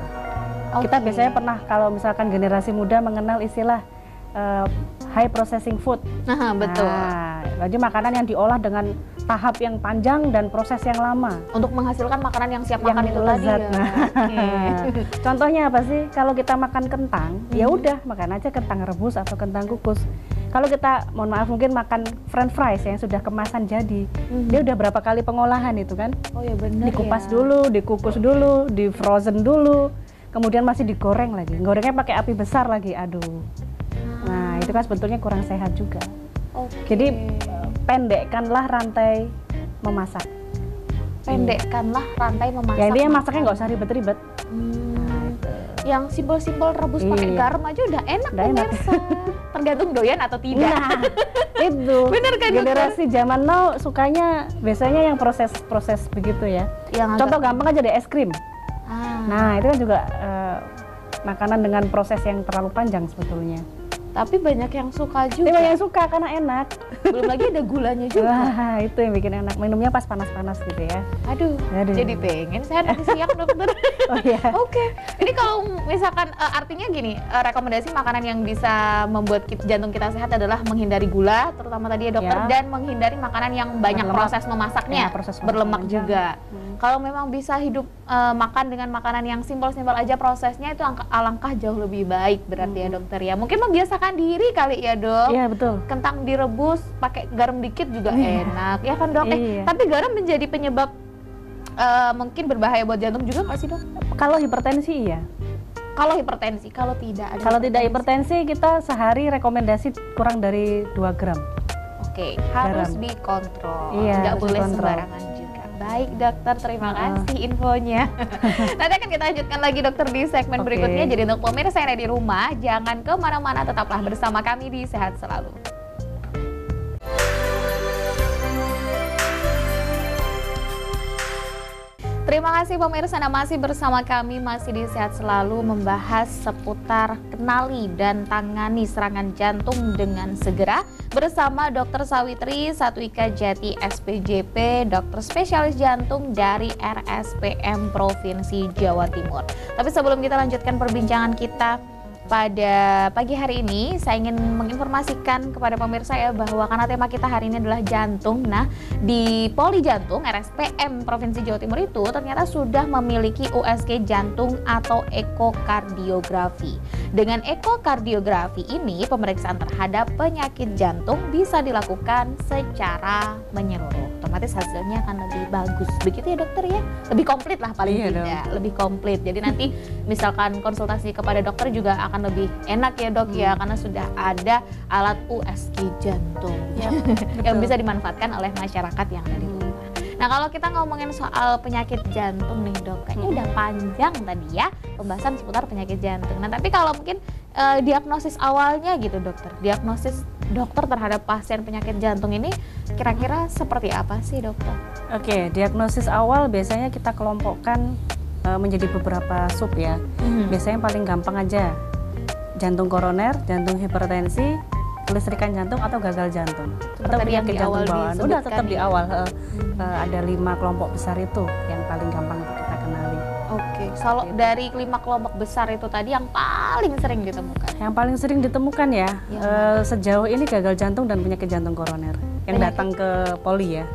B: Kita
A: Oke.
B: biasanya pernah kalau misalkan generasi muda mengenal istilah high processing food.
A: Nah, betul.
B: Nah, jadi makanan yang diolah dengan tahap yang panjang dan proses yang lama.
A: Untuk menghasilkan makanan yang siap
B: Yang
A: makan itu tadi
B: lezat.
A: ya.
B: Nah.
A: Oke.
B: Contohnya apa sih? Kalau kita makan kentang, ya udah makan aja kentang rebus atau kentang kukus. Kalau kita, mohon maaf, mungkin makan french fries yang sudah kemasan jadi, dia udah berapa kali pengolahan itu kan?
A: Oh ya benar.
B: Dikupas
A: ya.
B: dulu, dikukus dulu, di frozen dulu, kemudian masih digoreng lagi. Gorengnya pakai api besar lagi, aduh. Nah, itu kan sebetulnya kurang sehat juga.
A: Oke.
B: Jadi pendekkanlah rantai memasak.
A: Pendekkanlah rantai memasak.
B: Ya intinya masaknya
A: makanan.
B: nggak usah ribet-ribet.
A: Yang simpel-simpel rebus pakai
B: Iya.
A: garam aja udah enak
B: Udah enak.
A: pemirsa. Tergantung doyan atau tidak.
B: Nah, itu
A: Bener kan, dokter?
B: generasi zaman now sukanya biasanya yang proses-proses begitu ya.
A: Yang
B: Contoh
A: agak-
B: gampang aja deh, es krim.
A: Ah,
B: Nah, itu kan juga makanan dengan proses yang terlalu panjang sebetulnya.
A: tapi banyak yang suka
B: Tapi
A: juga.
B: yang suka karena enak.
A: Belum lagi ada gulanya juga.
B: Wah, itu yang bikin enak. Minumnya pas panas-panas gitu ya.
A: Aduh,
B: Aduh.
A: jadi pengen saya nanti siang dokter.
B: Oh iya.
A: Oke, ini kalau misalkan artinya gini, rekomendasi makanan yang bisa membuat jantung kita sehat adalah menghindari gula, terutama tadi ya dokter,
B: Ya.
A: dan menghindari makanan yang banyak
B: Berlemak.
A: proses memasaknya,
B: Ya, proses
A: berlemak
B: masak
A: juga.
B: panjang.
A: Kalau memang bisa hidup makan dengan makanan yang simpel-simpel aja prosesnya itu alangkah jauh lebih baik berarti ya dokter ya. Mungkin membiasakan diri kali ya dok.
B: Iya, betul.
A: Kentang direbus pakai garam dikit juga
B: Iya.
A: enak ya kan dok.
B: Iya.
A: Tapi garam menjadi penyebab mungkin berbahaya buat jantung juga nggak sih dok?
B: Kalau hipertensi iya.
A: Kalau hipertensi, kalau tidak ada
B: Kalau tidak hipertensi kita sehari rekomendasi kurang dari 2 gram.
A: Oke, harus
B: Garam.
A: dikontrol.
B: Iya,
A: Nggak
B: harus
A: boleh
B: dikontrol.
A: sembarangan juga. Baik dokter, terima kasih infonya. Nanti akan kita lanjutkan lagi dokter di segmen
B: Oke.
A: berikutnya. Jadi untuk pemirsa yang ada di rumah, jangan kemana-mana, tetaplah bersama kami di Sehat Selalu. Terima kasih pemirsa, Anda masih bersama kami, masih di Sehat Selalu membahas seputar kenali dan tangani serangan jantung dengan segera bersama Dr. Sawitri Satwika Jati SPJP, dokter spesialis jantung dari RSPM Provinsi Jawa Timur. Tapi sebelum kita lanjutkan perbincangan kita, pada pagi hari ini saya ingin menginformasikan kepada pemirsa ya bahwa karena tema kita hari ini adalah jantung. Nah, di Poli Jantung RSPM Provinsi Jawa Timur itu ternyata sudah memiliki USG jantung atau ekokardiografi. Dengan ekokardiografi ini pemeriksaan terhadap penyakit jantung bisa dilakukan secara menyeluruh. Otomatis hasilnya akan lebih bagus. Begitu ya dokter ya? Lebih komplit lah paling tidak. Lebih komplit. Jadi nanti misalkan konsultasi kepada dokter juga akan lebih enak ya dok ya, karena sudah ada alat USG jantung yang bisa dimanfaatkan oleh masyarakat yang ada di rumah. Nah, kalau kita ngomongin soal penyakit jantung nih dok, kayaknya udah panjang tadi ya pembahasan seputar penyakit jantung. Nah, tapi kalau mungkin diagnosis awalnya gitu dokter, diagnosis dokter terhadap pasien penyakit jantung ini kira-kira seperti apa sih dokter?
B: Oke, diagnosis awal biasanya kita kelompokkan menjadi beberapa sub ya. Biasanya yang paling gampang aja jantung koroner, jantung hipertensi, kelistrikan jantung atau gagal jantung, atau penyakit jantung bawaan. Udah tetap di awal. Ada 5 kelompok besar itu yang paling gampang kita kenali.
A: Oke, kalau dari 5 kelompok besar itu tadi yang paling sering ditemukan? Yang
B: paling sering ditemukan ya, sejauh ini gagal jantung dan penyakit jantung koroner yang datang ke Poli ya.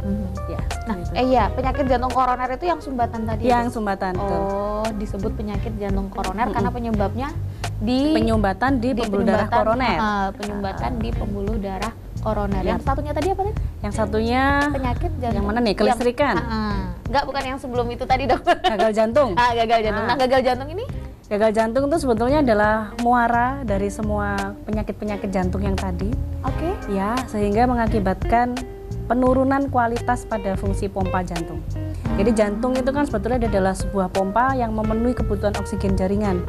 B: Ya.
A: Nah, iya, penyakit jantung koroner itu yang sumbatan tadi.
B: Yang sumbatan.
A: Oh, disebut penyakit jantung koroner karena penyebabnya di
B: penyumbatan di pembuluh darah koroner.
A: Penyumbatan di pembuluh darah koroner. Yang satunya tadi apa nih?
B: Yang satunya
A: penyakit jantung.
B: Yang mana nih? Kelistrikan.
A: Enggak, bukan yang sebelum itu tadi dok.
B: Gagal jantung.
A: Gagal jantung. Nah, gagal jantung ini?
B: Gagal jantung itu sebetulnya adalah muara dari semua penyakit-penyakit jantung yang tadi.
A: Oke.
B: Ya, sehingga mengakibatkan penurunan kualitas pada fungsi pompa jantung. Jadi jantung itu kan sebetulnya adalah sebuah pompa yang memenuhi kebutuhan oksigen jaringan.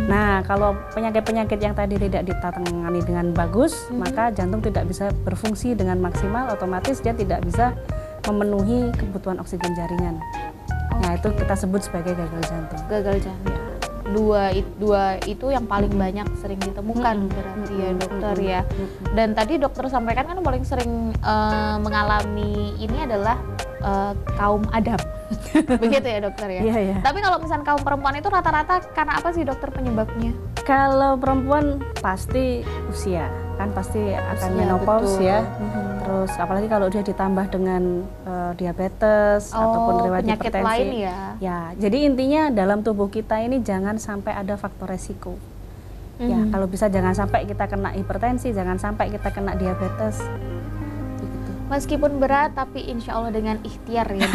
B: Nah, kalau penyakit-penyakit yang tadi tidak ditangani dengan bagus, maka jantung tidak bisa berfungsi dengan maksimal, otomatis dia tidak bisa memenuhi kebutuhan oksigen jaringan. Nah, itu kita sebut sebagai gagal jantung.
A: Gagal jantung. Dua itu yang paling banyak sering ditemukan berarti ya dokter ya. Dan tadi dokter sampaikan kan paling sering mengalami ini adalah kaum Adam. Begitu ya dokter ya.
B: Iya.
A: Tapi kalau misalnya kaum perempuan itu rata-rata karena apa sih dokter penyebabnya?
B: Kalau perempuan pasti usia, kan pasti akan menopause ya. Terus apalagi kalau dia ditambah dengan diabetes ataupun riwayat hipertensi.
A: Penyakit lain ya.
B: Ya, jadi intinya dalam tubuh kita ini jangan sampai ada faktor resiko. Ya, kalau bisa jangan sampai kita kena hipertensi, jangan sampai kita kena diabetes.
A: Meskipun berat, tapi insya Allah dengan ikhtiar ya.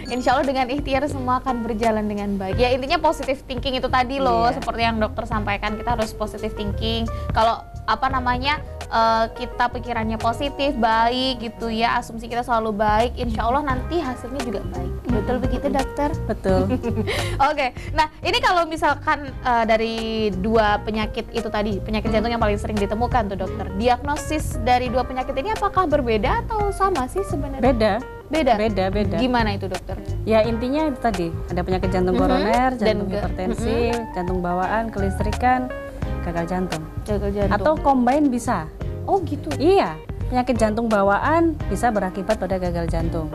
A: Insya Allah dengan ikhtiar semua akan berjalan dengan baik. Ya intinya positive thinking itu tadi loh, seperti yang dokter sampaikan, kita harus positive thinking. Kalau kita pikirannya positif, baik gitu ya, asumsi kita selalu baik, insya Allah nanti hasilnya juga baik. Betul begitu dokter?
B: Betul.
A: Oke, nah ini kalau misalkan dari 2 penyakit itu tadi, penyakit jantung yang paling sering ditemukan tuh dokter, diagnosis dari 2 penyakit ini apakah berbeda atau sama sih sebenarnya? Beda. Gimana itu dokter?
B: Ya intinya itu tadi, ada penyakit jantung koroner, jantung hipertensi, jantung bawaan, kelistrikan, gagal jantung. Atau combine bisa.
A: Oh gitu?
B: Iya, penyakit jantung bawaan bisa berakibat pada gagal jantung.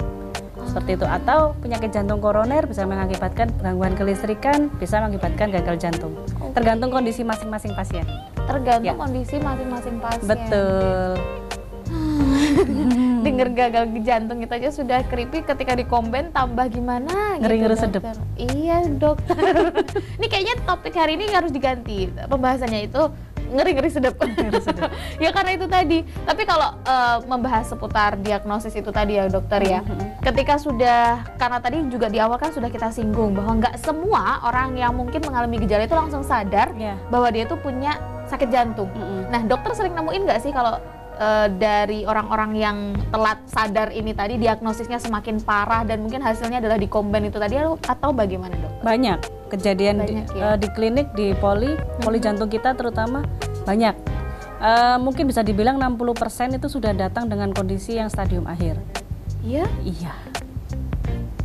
B: Seperti itu. Atau penyakit jantung koroner bisa mengakibatkan gangguan kelistrikan, bisa mengakibatkan gagal jantung. Tergantung kondisi masing-masing pasien.
A: Tergantung kondisi masing-masing pasien.
B: Betul.
A: Dengar gagal jantung kita aja sudah creepy, ketika di-combine tambah gimana gitu.
B: Ngeri-ngeri sedep.
A: Iya dokter. Ini kayaknya topik hari ini harus diganti pembahasannya, itu ngeri-ngeri sedep. Ya karena itu tadi. Tapi kalau membahas seputar diagnosis itu tadi ya dokter ya, ketika sudah, karena tadi juga di awal kan sudah kita singgung bahwa nggak semua orang yang mungkin mengalami gejala itu langsung sadar bahwa dia itu punya sakit jantung. Nah dokter sering nemuin nggak sih kalau dari orang-orang yang telat sadar ini tadi diagnosisnya semakin parah dan mungkin hasilnya adalah di-combine itu tadi, atau bagaimana dok?
B: Banyak kejadian di klinik, di poli jantung kita terutama banyak. Mungkin bisa dibilang 60% itu sudah datang dengan kondisi yang stadium akhir.
A: Iya?
B: Iya.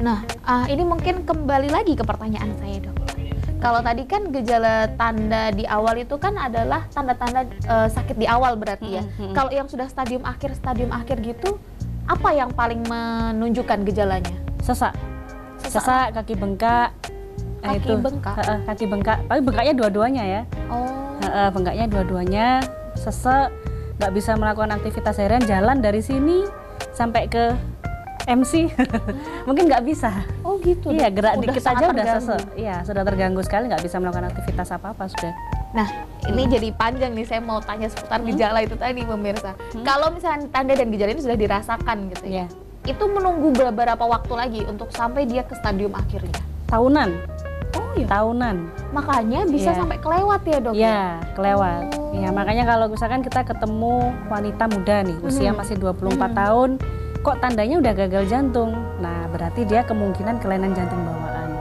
A: Nah, ini mungkin kembali lagi ke pertanyaan saya dok. Kalau tadi kan gejala tanda di awal itu kan adalah tanda-tanda sakit di awal berarti ya. Kalau yang sudah stadium akhir gitu, apa yang paling menunjukkan gejalanya?
B: Sesak, kaki bengkak, Nah,
A: kaki
B: itu
A: bengkak.
B: kaki bengkak, tapi bengkaknya dua-duanya ya.
A: Oh.
B: Bengkaknya dua-duanya, sesek, nggak bisa melakukan aktivitas harian, jalan dari sini sampai ke MC mungkin nggak bisa.
A: Oh gitu.
B: Iya, gerak
A: Udah
B: dikit
A: sangat
B: aja udah
A: terganggu.
B: sesek. Iya, sudah terganggu sekali, nggak bisa melakukan aktivitas apa-apa sudah.
A: Nah, ini jadi panjang nih, saya mau tanya seputar gejala itu tadi pemirsa. Kalau misalnya tanda dan gejala ini sudah dirasakan gitu ya,
B: Iya.
A: itu menunggu beberapa waktu lagi untuk sampai dia ke stadium akhirnya?
B: Tahunan.
A: Oh iya.
B: Tahunan.
A: Makanya bisa
B: Iya.
A: sampai kelewat ya dok?
B: Iya, kelewat.
A: Oh.
B: Ya, makanya kalau misalkan kita ketemu wanita muda nih, usia masih 24 tahun, kok tandanya udah gagal jantung. Nah, berarti dia kemungkinan kelainan jantung bawaan.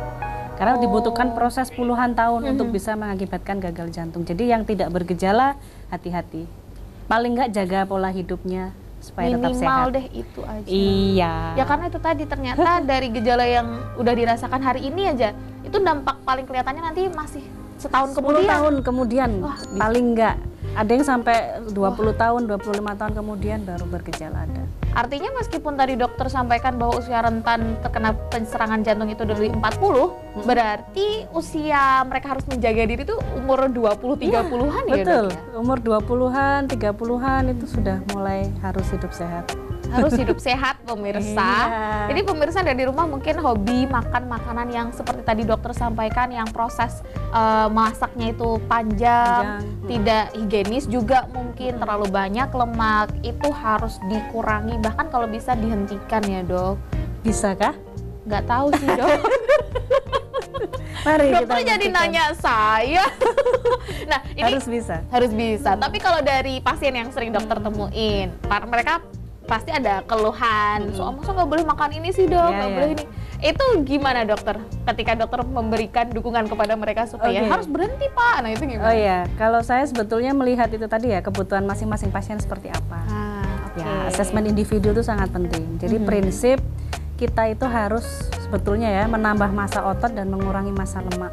B: Karena dibutuhkan proses puluhan tahun untuk bisa mengakibatkan gagal jantung. Jadi yang tidak bergejala, hati-hati. Paling nggak jaga pola hidupnya supaya tetap
A: Minimal
B: sehat.
A: deh itu aja.
B: Iya.
A: Ya karena itu tadi ternyata dari gejala yang udah dirasakan hari ini aja, itu dampak paling kelihatannya nanti masih setahun
B: 10
A: kemudian.
B: tahun kemudian,
A: Wah,
B: paling nggak. Ada yang sampai 20 tahun, 25 tahun kemudian baru bergejala ada.
A: Artinya meskipun tadi dokter sampaikan bahwa usia rentan terkena serangan jantung itu dari 40, berarti usia mereka harus menjaga diri itu umur 20-30-an ya,
B: Betul,
A: dok ya?
B: umur 20-an, 30-an itu sudah mulai harus hidup sehat.
A: Harus hidup sehat pemirsa.
B: Iya.
A: Jadi pemirsa dari rumah mungkin hobi makan makanan yang seperti tadi dokter sampaikan, yang proses masaknya itu panjang, tidak higienis juga mungkin, terlalu banyak lemak, itu harus dikurangi, bahkan kalau bisa dihentikan ya dok.
B: Bisa kah?
A: Nggak tahu sih dok.
B: Mari
A: Dokter jadi
B: buktikan.
A: nanya saya. Nah ini
B: Harus bisa.
A: harus bisa. Tapi kalau dari pasien yang sering dokter temuin, mereka pasti ada keluhan. Masa nggak boleh makan ini sih dok,
B: Iya,
A: nggak
B: iya.
A: boleh ini. Itu gimana dokter? Ketika dokter memberikan dukungan kepada mereka supaya
B: Oke.
A: harus berhenti pak. Nah itu gimana?
B: Oh iya, kalau saya sebetulnya melihat itu tadi ya, kebutuhan masing-masing pasien seperti apa.
A: Oke.
B: Ya, asesmen individu itu sangat penting. Jadi prinsip kita itu harus sebetulnya ya menambah massa otot dan mengurangi massa lemak.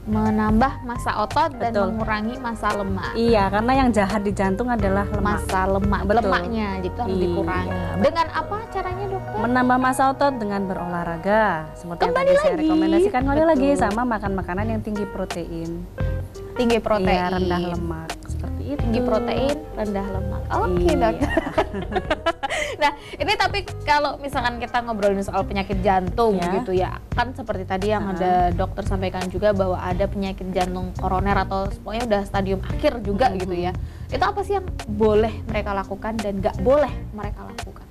A: Menambah massa otot dan
B: Betul.
A: mengurangi massa lemak.
B: Iya, karena yang jahat di jantung adalah lemak.
A: Massa lemak,
B: Betul.
A: lemaknya, jadi itu harus
B: Iya,
A: dikurangi.
B: betul.
A: Dengan apa caranya dokter?
B: Menambah massa otot dengan berolahraga, seperti yang
A: Kembali
B: tadi saya
A: lagi.
B: rekomendasikan. Kembali lagi
A: Betul.
B: sama makan makanan yang tinggi protein.
A: Tinggi protein.
B: Iya, rendah lemak, seperti itu.
A: Tinggi protein, rendah lemak. Oke
B: Iya.
A: dokter. Nah ini tapi kalau misalkan kita ngobrolin soal penyakit jantung
B: Ya.
A: gitu ya, kan seperti tadi yang ada dokter sampaikan juga bahwa ada penyakit jantung koroner atau pokoknya udah stadium akhir juga gitu ya. Itu apa sih yang boleh mereka lakukan dan nggak boleh mereka lakukan?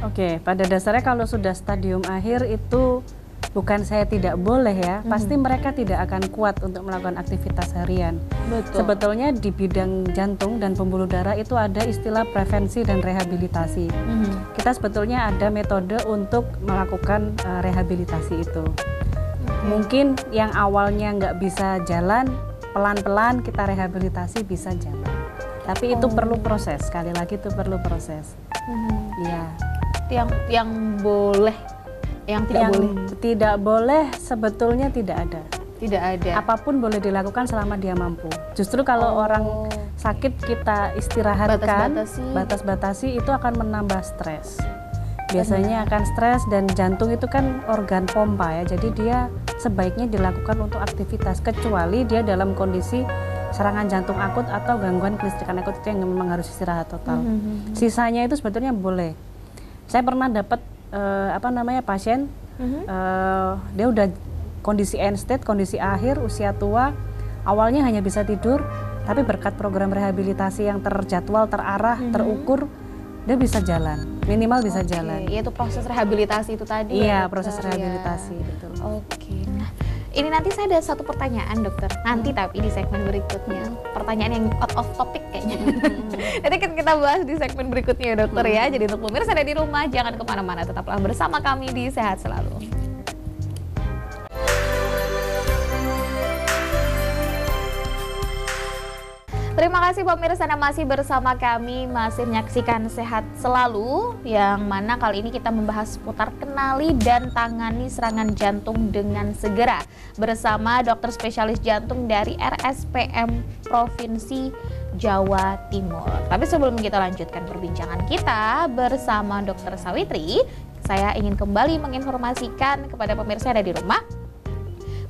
B: Oke, pada dasarnya kalau sudah stadium akhir itu bukan saya tidak boleh ya, pasti mereka tidak akan kuat untuk melakukan aktivitas harian.
A: Betul.
B: Sebetulnya di bidang jantung dan pembuluh darah itu ada istilah prevensi dan rehabilitasi. Kita sebetulnya ada metode untuk melakukan rehabilitasi itu. Mungkin yang awalnya nggak bisa jalan, pelan-pelan kita rehabilitasi bisa jalan. Tapi itu perlu proses, sekali lagi itu perlu proses. Iya.
A: Yang boleh, yang tidak
B: Yang
A: boleh,
B: tidak boleh sebetulnya tidak ada.
A: tidak ada.
B: Apapun boleh dilakukan selama dia mampu. Justru kalau orang sakit kita istirahatkan,
A: Batas-batasi.
B: batas-batasi itu akan menambah stres. Biasanya akan stres, dan jantung itu kan organ pompa ya. Jadi dia sebaiknya dilakukan untuk aktivitas, kecuali dia dalam kondisi serangan jantung akut atau gangguan kelistrikan akut, itu yang memang harus istirahat total. Sisanya itu sebetulnya boleh. Saya pernah dapat pasien dia udah kondisi end stage, kondisi akhir, usia tua, awalnya hanya bisa tidur, tapi berkat program rehabilitasi yang terjadwal, terarah, terukur, dia bisa jalan, minimal bisa jalan.
A: Yaitu proses rehabilitasi itu tadi.
B: Iya,
A: ya,
B: proses
A: dokter,
B: rehabilitasi,
A: ya.
B: betul.
A: Oke, nah ini nanti saya ada satu pertanyaan dokter, nanti tapi di segmen berikutnya, pertanyaan yang out of topic kayaknya. Nanti kita bahas di segmen berikutnya ya dokter ya. Jadi untuk pemirsa ada di rumah, jangan kemana-mana, tetaplah bersama kami di Sehat Selalu. Terima kasih pemirsa Anda masih bersama kami, masih menyaksikan Sehat Selalu, yang mana kali ini kita membahas seputar kenali dan tangani serangan jantung dengan segera bersama dokter spesialis jantung dari RSPM Provinsi Jawa Timur. Tapi sebelum kita lanjutkan perbincangan kita bersama Dokter Sawitri, saya ingin kembali menginformasikan kepada pemirsa yang ada di rumah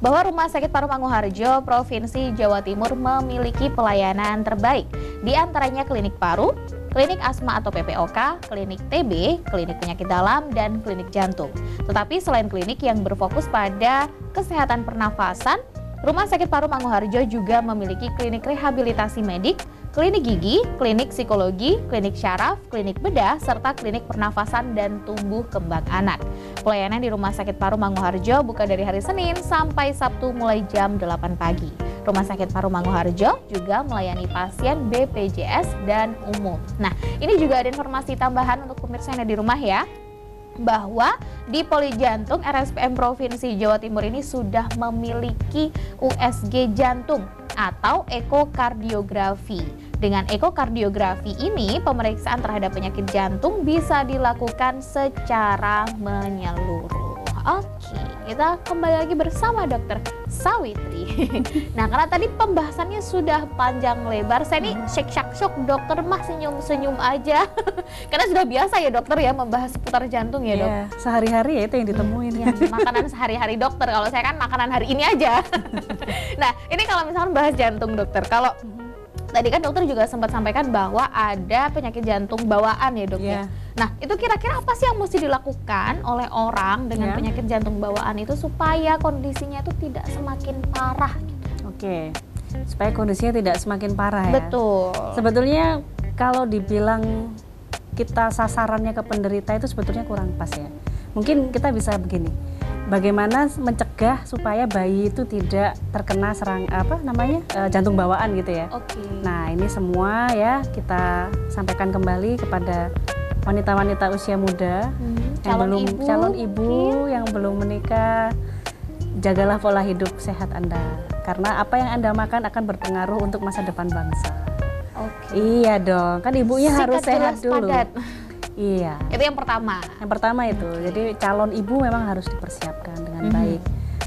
A: bahwa Rumah Sakit Paru Manguharjo, Provinsi Jawa Timur memiliki pelayanan terbaik. Di antaranya klinik paru, klinik asma atau PPOK, klinik TB, klinik penyakit dalam, dan klinik jantung. Tetapi selain klinik yang berfokus pada kesehatan pernafasan, Rumah Sakit Paru Manguharjo juga memiliki klinik rehabilitasi medik, klinik gigi, klinik psikologi, klinik syaraf, klinik bedah, serta klinik pernafasan dan tumbuh kembang anak. Pelayanan di Rumah Sakit Paru Manguharjo buka dari hari Senin sampai Sabtu mulai jam 8 pagi. Rumah Sakit Paru Manguharjo juga melayani pasien BPJS dan umum. Nah, ini juga ada informasi tambahan untuk pemirsa yang ada di rumah ya, bahwa di Poli Jantung RSPM Provinsi Jawa Timur ini sudah memiliki USG jantung atau ekokardiografi. Dengan ekokardiografi ini, pemeriksaan terhadap penyakit jantung bisa dilakukan secara menyeluruh. Oke, kita kembali lagi bersama Dokter Sawitri. Nah, karena tadi pembahasannya sudah panjang lebar, saya nih syok dokter mah senyum-senyum aja. Karena sudah biasa ya dokter ya membahas seputar jantung ya dok.
B: Iya, sehari-hari ya itu yang ditemuin.
A: Ya, makanan sehari-hari dokter, kalau saya kan makanan hari ini aja. Nah, ini kalau misalkan bahas jantung dokter, kalau tadi kan dokter juga sempat sampaikan bahwa ada penyakit jantung bawaan ya dok ya. Nah, itu kira-kira apa sih yang mesti dilakukan oleh orang dengan penyakit jantung bawaan itu supaya kondisinya itu tidak semakin parah gitu?
B: Oke, supaya kondisinya tidak semakin parah ya.
A: Betul.
B: Sebetulnya kalau dibilang kita sasarannya ke penderita itu sebetulnya kurang pas ya. Mungkin kita bisa begini. Bagaimana mencegah supaya bayi itu tidak terkena jantung bawaan gitu ya.
A: Oke.
B: Nah, ini semua ya kita sampaikan kembali kepada wanita-wanita usia muda calon ibu yang belum menikah. Jagalah pola hidup sehat Anda, karena apa yang Anda makan akan berpengaruh untuk masa depan bangsa.
A: Oke.
B: Iya dong, kan ibunya harus sehat dulu.
A: Padat.
B: Iya.
A: Itu yang pertama.
B: Yang pertama itu. Jadi calon ibu memang harus dipersiapkan dengan baik.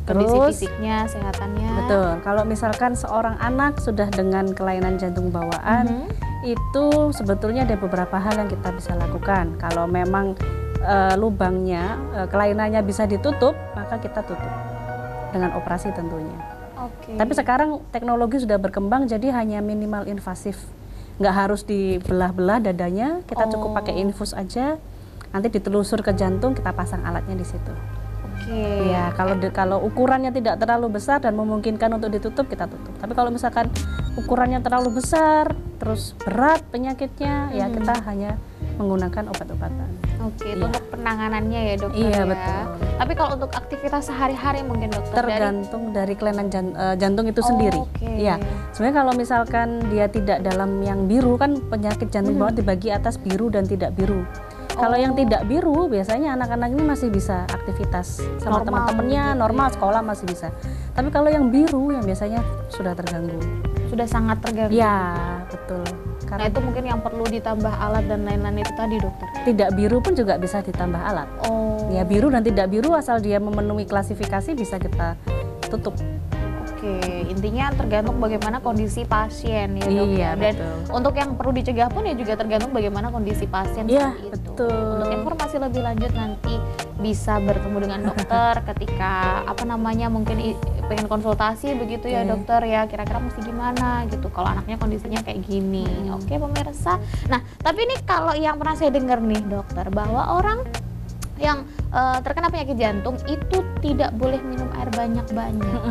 A: Kondisi
B: Terus
A: fisiknya, kesehatannya.
B: betul. Kalau misalkan seorang anak sudah dengan kelainan jantung bawaan, itu sebetulnya ada beberapa hal yang kita bisa lakukan. Kalau memang lubangnya, kelainannya bisa ditutup, maka kita tutup dengan operasi tentunya.
A: Oke.
B: Tapi sekarang teknologi sudah berkembang, jadi hanya minimal invasif. Nggak harus dibelah-belah dadanya, kita cukup pakai infus aja, nanti ditelusur ke jantung, kita pasang alatnya di situ.
A: Oke.
B: Ya, kalau ukurannya tidak terlalu besar dan memungkinkan untuk ditutup, kita tutup. Tapi kalau misalkan ukurannya terlalu besar, terus berat penyakitnya, ya kita hanya menggunakan obat-obatan.
A: Oke, itu untuk penanganannya ya dokter.
B: Iya,
A: ya.
B: betul.
A: Tapi kalau untuk aktivitas sehari-hari mungkin dokter
B: Tergantung dari kelainan jantung itu sendiri. Iya. Sebenarnya kalau misalkan dia tidak dalam yang biru, kan penyakit jantung bawaan dibagi atas biru dan tidak biru. Kalau yang tidak biru, biasanya anak-anak ini masih bisa aktivitas sama teman-temannya, normal, sekolah masih bisa. Tapi kalau yang biru, yang biasanya sudah terganggu.
A: Sudah sangat terganggu.
B: Ya, betul.
A: Karena itu mungkin yang perlu ditambah alat dan lain-lain itu tadi dokter.
B: Tidak biru pun juga bisa ditambah alat. Ya, biru dan tidak biru asal dia memenuhi klasifikasi bisa kita tutup.
A: Oke, intinya tergantung bagaimana kondisi pasien ya dok.
B: Iya,
A: Dan
B: betul.
A: untuk yang perlu dicegah pun ya juga tergantung bagaimana kondisi pasien
B: Iya,
A: saat itu.
B: betul.
A: Untuk informasi lebih lanjut nanti bisa bertemu dengan dokter ketika mungkin pengen konsultasi begitu ya dokter ya, kira-kira mesti gimana gitu kalau anaknya kondisinya kayak gini. Oke pemirsa. Nah, tapi ini kalau yang pernah saya dengar nih dokter, bahwa orang yang terkena penyakit jantung itu tidak boleh minum air banyak-banyak.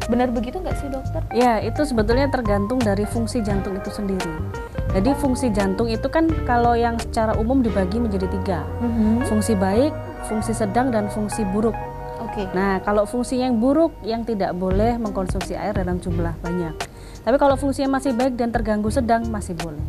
A: Benar begitu nggak sih dokter?
B: Ya, itu sebetulnya tergantung dari fungsi jantung itu sendiri. Jadi fungsi jantung itu kan kalau yang secara umum dibagi menjadi 3. Fungsi baik, fungsi sedang, dan fungsi buruk.
A: Oke.
B: Nah, kalau fungsi yang buruk yang tidak boleh mengkonsumsi air dalam jumlah banyak. Tapi kalau fungsinya masih baik dan terganggu sedang, masih boleh.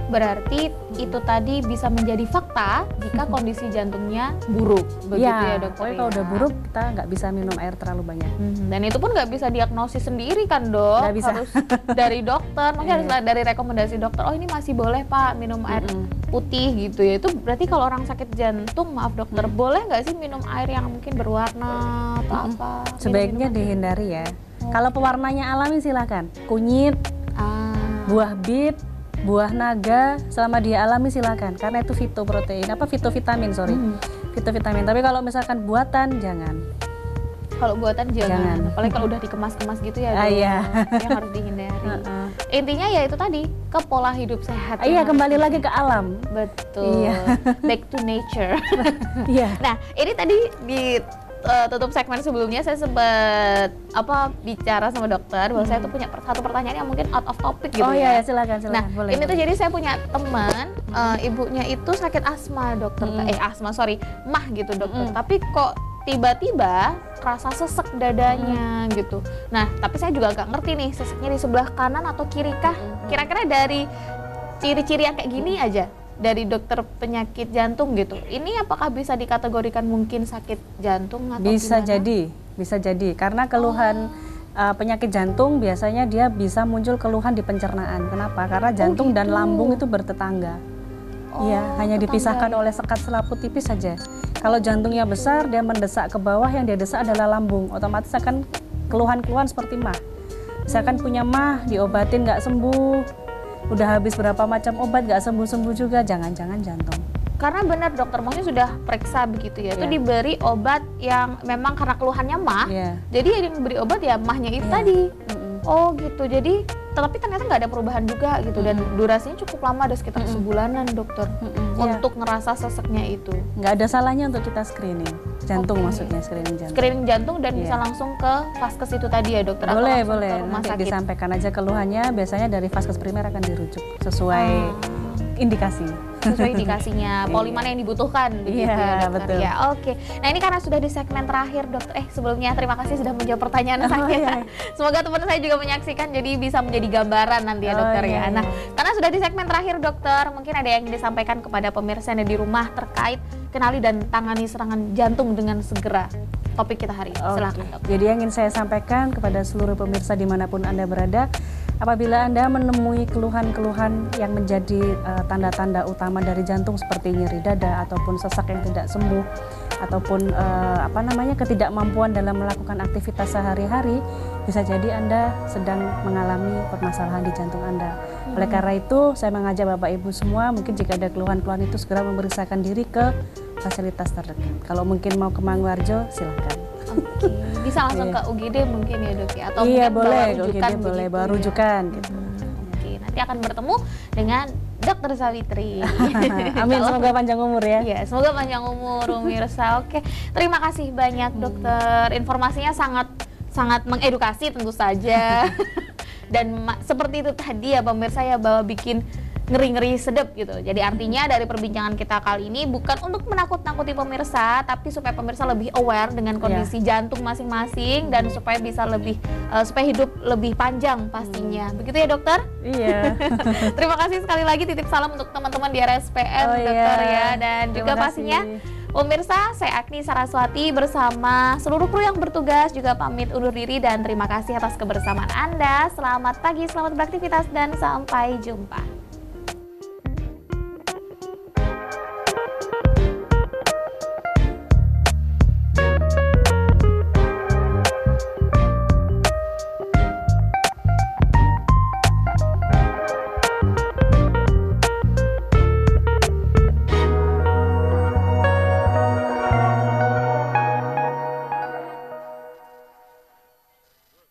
A: Berarti itu tadi bisa menjadi fakta jika kondisi jantungnya buruk, begitu ya dokter.
B: Pokoknya kalau udah buruk kita nggak bisa minum air terlalu banyak.
A: Dan itu pun nggak bisa diagnosis sendiri kan dok?
B: Nggak bisa.
A: Harus dari dokter, mungkin harus dari rekomendasi dokter. Oh ini masih boleh pak minum air putih gitu ya. Itu berarti kalau orang sakit jantung, maaf dokter, boleh nggak sih minum air yang mungkin berwarna atau apa?
B: Sebaiknya dihindari ya. Kalau pewarnanya alami silakan. Kunyit, buah bit, buah naga, selama dia alami silakan, karena itu fitovitamin. Tapi kalau misalkan buatan jangan.
A: Kalau buatan jangan.
B: Jangan.
A: Apalagi kalau udah dikemas-kemas gitu ya.
B: Iya.
A: Yang harus dihindari. Intinya ya itu tadi, ke pola hidup sehat.
B: Iya, kembali lagi ke alam.
A: Betul.
B: Iya.
A: Back to nature.
B: Iya.
A: Nah, ini tadi di tutup segmen sebelumnya saya sempat bicara sama dokter bahwa saya tuh punya satu pertanyaan yang mungkin out of topic gitu.
B: Oh
A: ya.
B: iya, silakan.
A: Nah,
B: boleh,
A: ini tuh
B: boleh.
A: jadi saya punya teman, ibunya itu sakit asma dokter, mah gitu dokter. Tapi kok tiba-tiba rasa sesek dadanya gitu. Nah, tapi saya juga agak ngerti nih, seseknya di sebelah kanan atau kiri kah? Kira-kira dari ciri-ciri yang kayak gini aja dari dokter penyakit jantung gitu. Ini apakah bisa dikategorikan mungkin sakit jantung atau
B: Bisa
A: gimana?
B: bisa jadi karena keluhan penyakit jantung biasanya dia bisa muncul keluhan di pencernaan. Kenapa? Karena jantung dan lambung itu bertetangga. Iya, hanya dipisahkan oleh sekat selaput tipis saja. Kalau jantungnya besar, dia mendesak ke bawah, yang dia desak adalah lambung. Otomatis akan keluhan-keluhan seperti mah. Misalkan punya mah, diobatin nggak sembuh, udah habis berapa macam obat nggak sembuh-sembuh juga, jangan-jangan jantung.
A: Karena benar dokter, maksudnya sudah periksa begitu ya, itu diberi obat yang memang karena keluhannya mah, jadi yang diberi obat ya mahnya itu tadi. Oh gitu, jadi tapi ternyata nggak ada perubahan juga gitu, dan durasinya cukup lama, ada sekitar sebulanan dokter untuk ngerasa seseknya itu.
B: Nggak ada salahnya untuk kita screening jantung, maksudnya screening jantung.
A: Screening jantung dan bisa langsung ke vaskes itu tadi ya dokter?
B: Boleh,
A: atau
B: boleh.
A: ke rumah
B: Nanti
A: sakit?
B: Disampaikan aja keluhannya, biasanya dari vaskes primer akan dirujuk sesuai indikasi.
A: Sesuai indikasinya, poli mana yang dibutuhkan begitu ya dokter.
B: Betul.
A: Ya, oke. Nah, ini karena sudah di segmen terakhir dokter. Sebelumnya terima kasih sudah menjawab pertanyaan saya. Semoga teman saya juga menyaksikan jadi bisa menjadi gambaran nanti ya dokter ya. Nah, karena sudah di segmen terakhir dokter, mungkin ada yang disampaikan kepada pemirsa yang ada di rumah terkait kenali dan tangani serangan jantung dengan segera. Topik kita hari ini, silakan dokter.
B: Jadi yang ingin saya sampaikan kepada seluruh pemirsa dimanapun Anda berada, apabila Anda menemui keluhan-keluhan yang menjadi tanda-tanda utama dari jantung seperti nyeri dada ataupun sesak yang tidak sembuh ataupun ketidakmampuan dalam melakukan aktivitas sehari-hari, bisa jadi Anda sedang mengalami permasalahan di jantung Anda. Oleh karena itu, saya mengajak Bapak Ibu semua, mungkin jika ada keluhan-keluhan itu segera memeriksakan diri ke fasilitas terdekat. Kalau mungkin mau ke Manguarjo, silakan.
A: Oke, bisa langsung ke UGD mungkin ya dok ya? Atau
B: Iya,
A: mungkin
B: boleh,
A: bawa rujukan
B: UGD boleh,
A: begitu
B: bawa
A: ya?
B: rujukan gitu.
A: Oke, nanti akan bertemu dengan Dokter Sawitri.
B: Amin, semoga panjang umur ya.
A: Iya, semoga panjang umur pemirsa. Oke, terima kasih banyak dokter. Informasinya sangat mengedukasi tentu saja. Dan seperti itu tadi ya pemirsa ya, bahwa bikin ngeri-ngeri sedep gitu. Jadi artinya dari perbincangan kita kali ini bukan untuk menakut-nakuti pemirsa, tapi supaya pemirsa lebih aware dengan kondisi jantung masing-masing dan supaya bisa supaya hidup lebih panjang pastinya. Begitu ya dokter? Iya. Terima kasih sekali lagi, titip salam untuk teman-teman di RSPM dokter ya, dan juga pastinya pemirsa, saya Agni Saraswati bersama seluruh kru yang bertugas juga pamit undur diri dan terima kasih atas kebersamaan Anda. Selamat pagi, selamat beraktivitas dan sampai jumpa.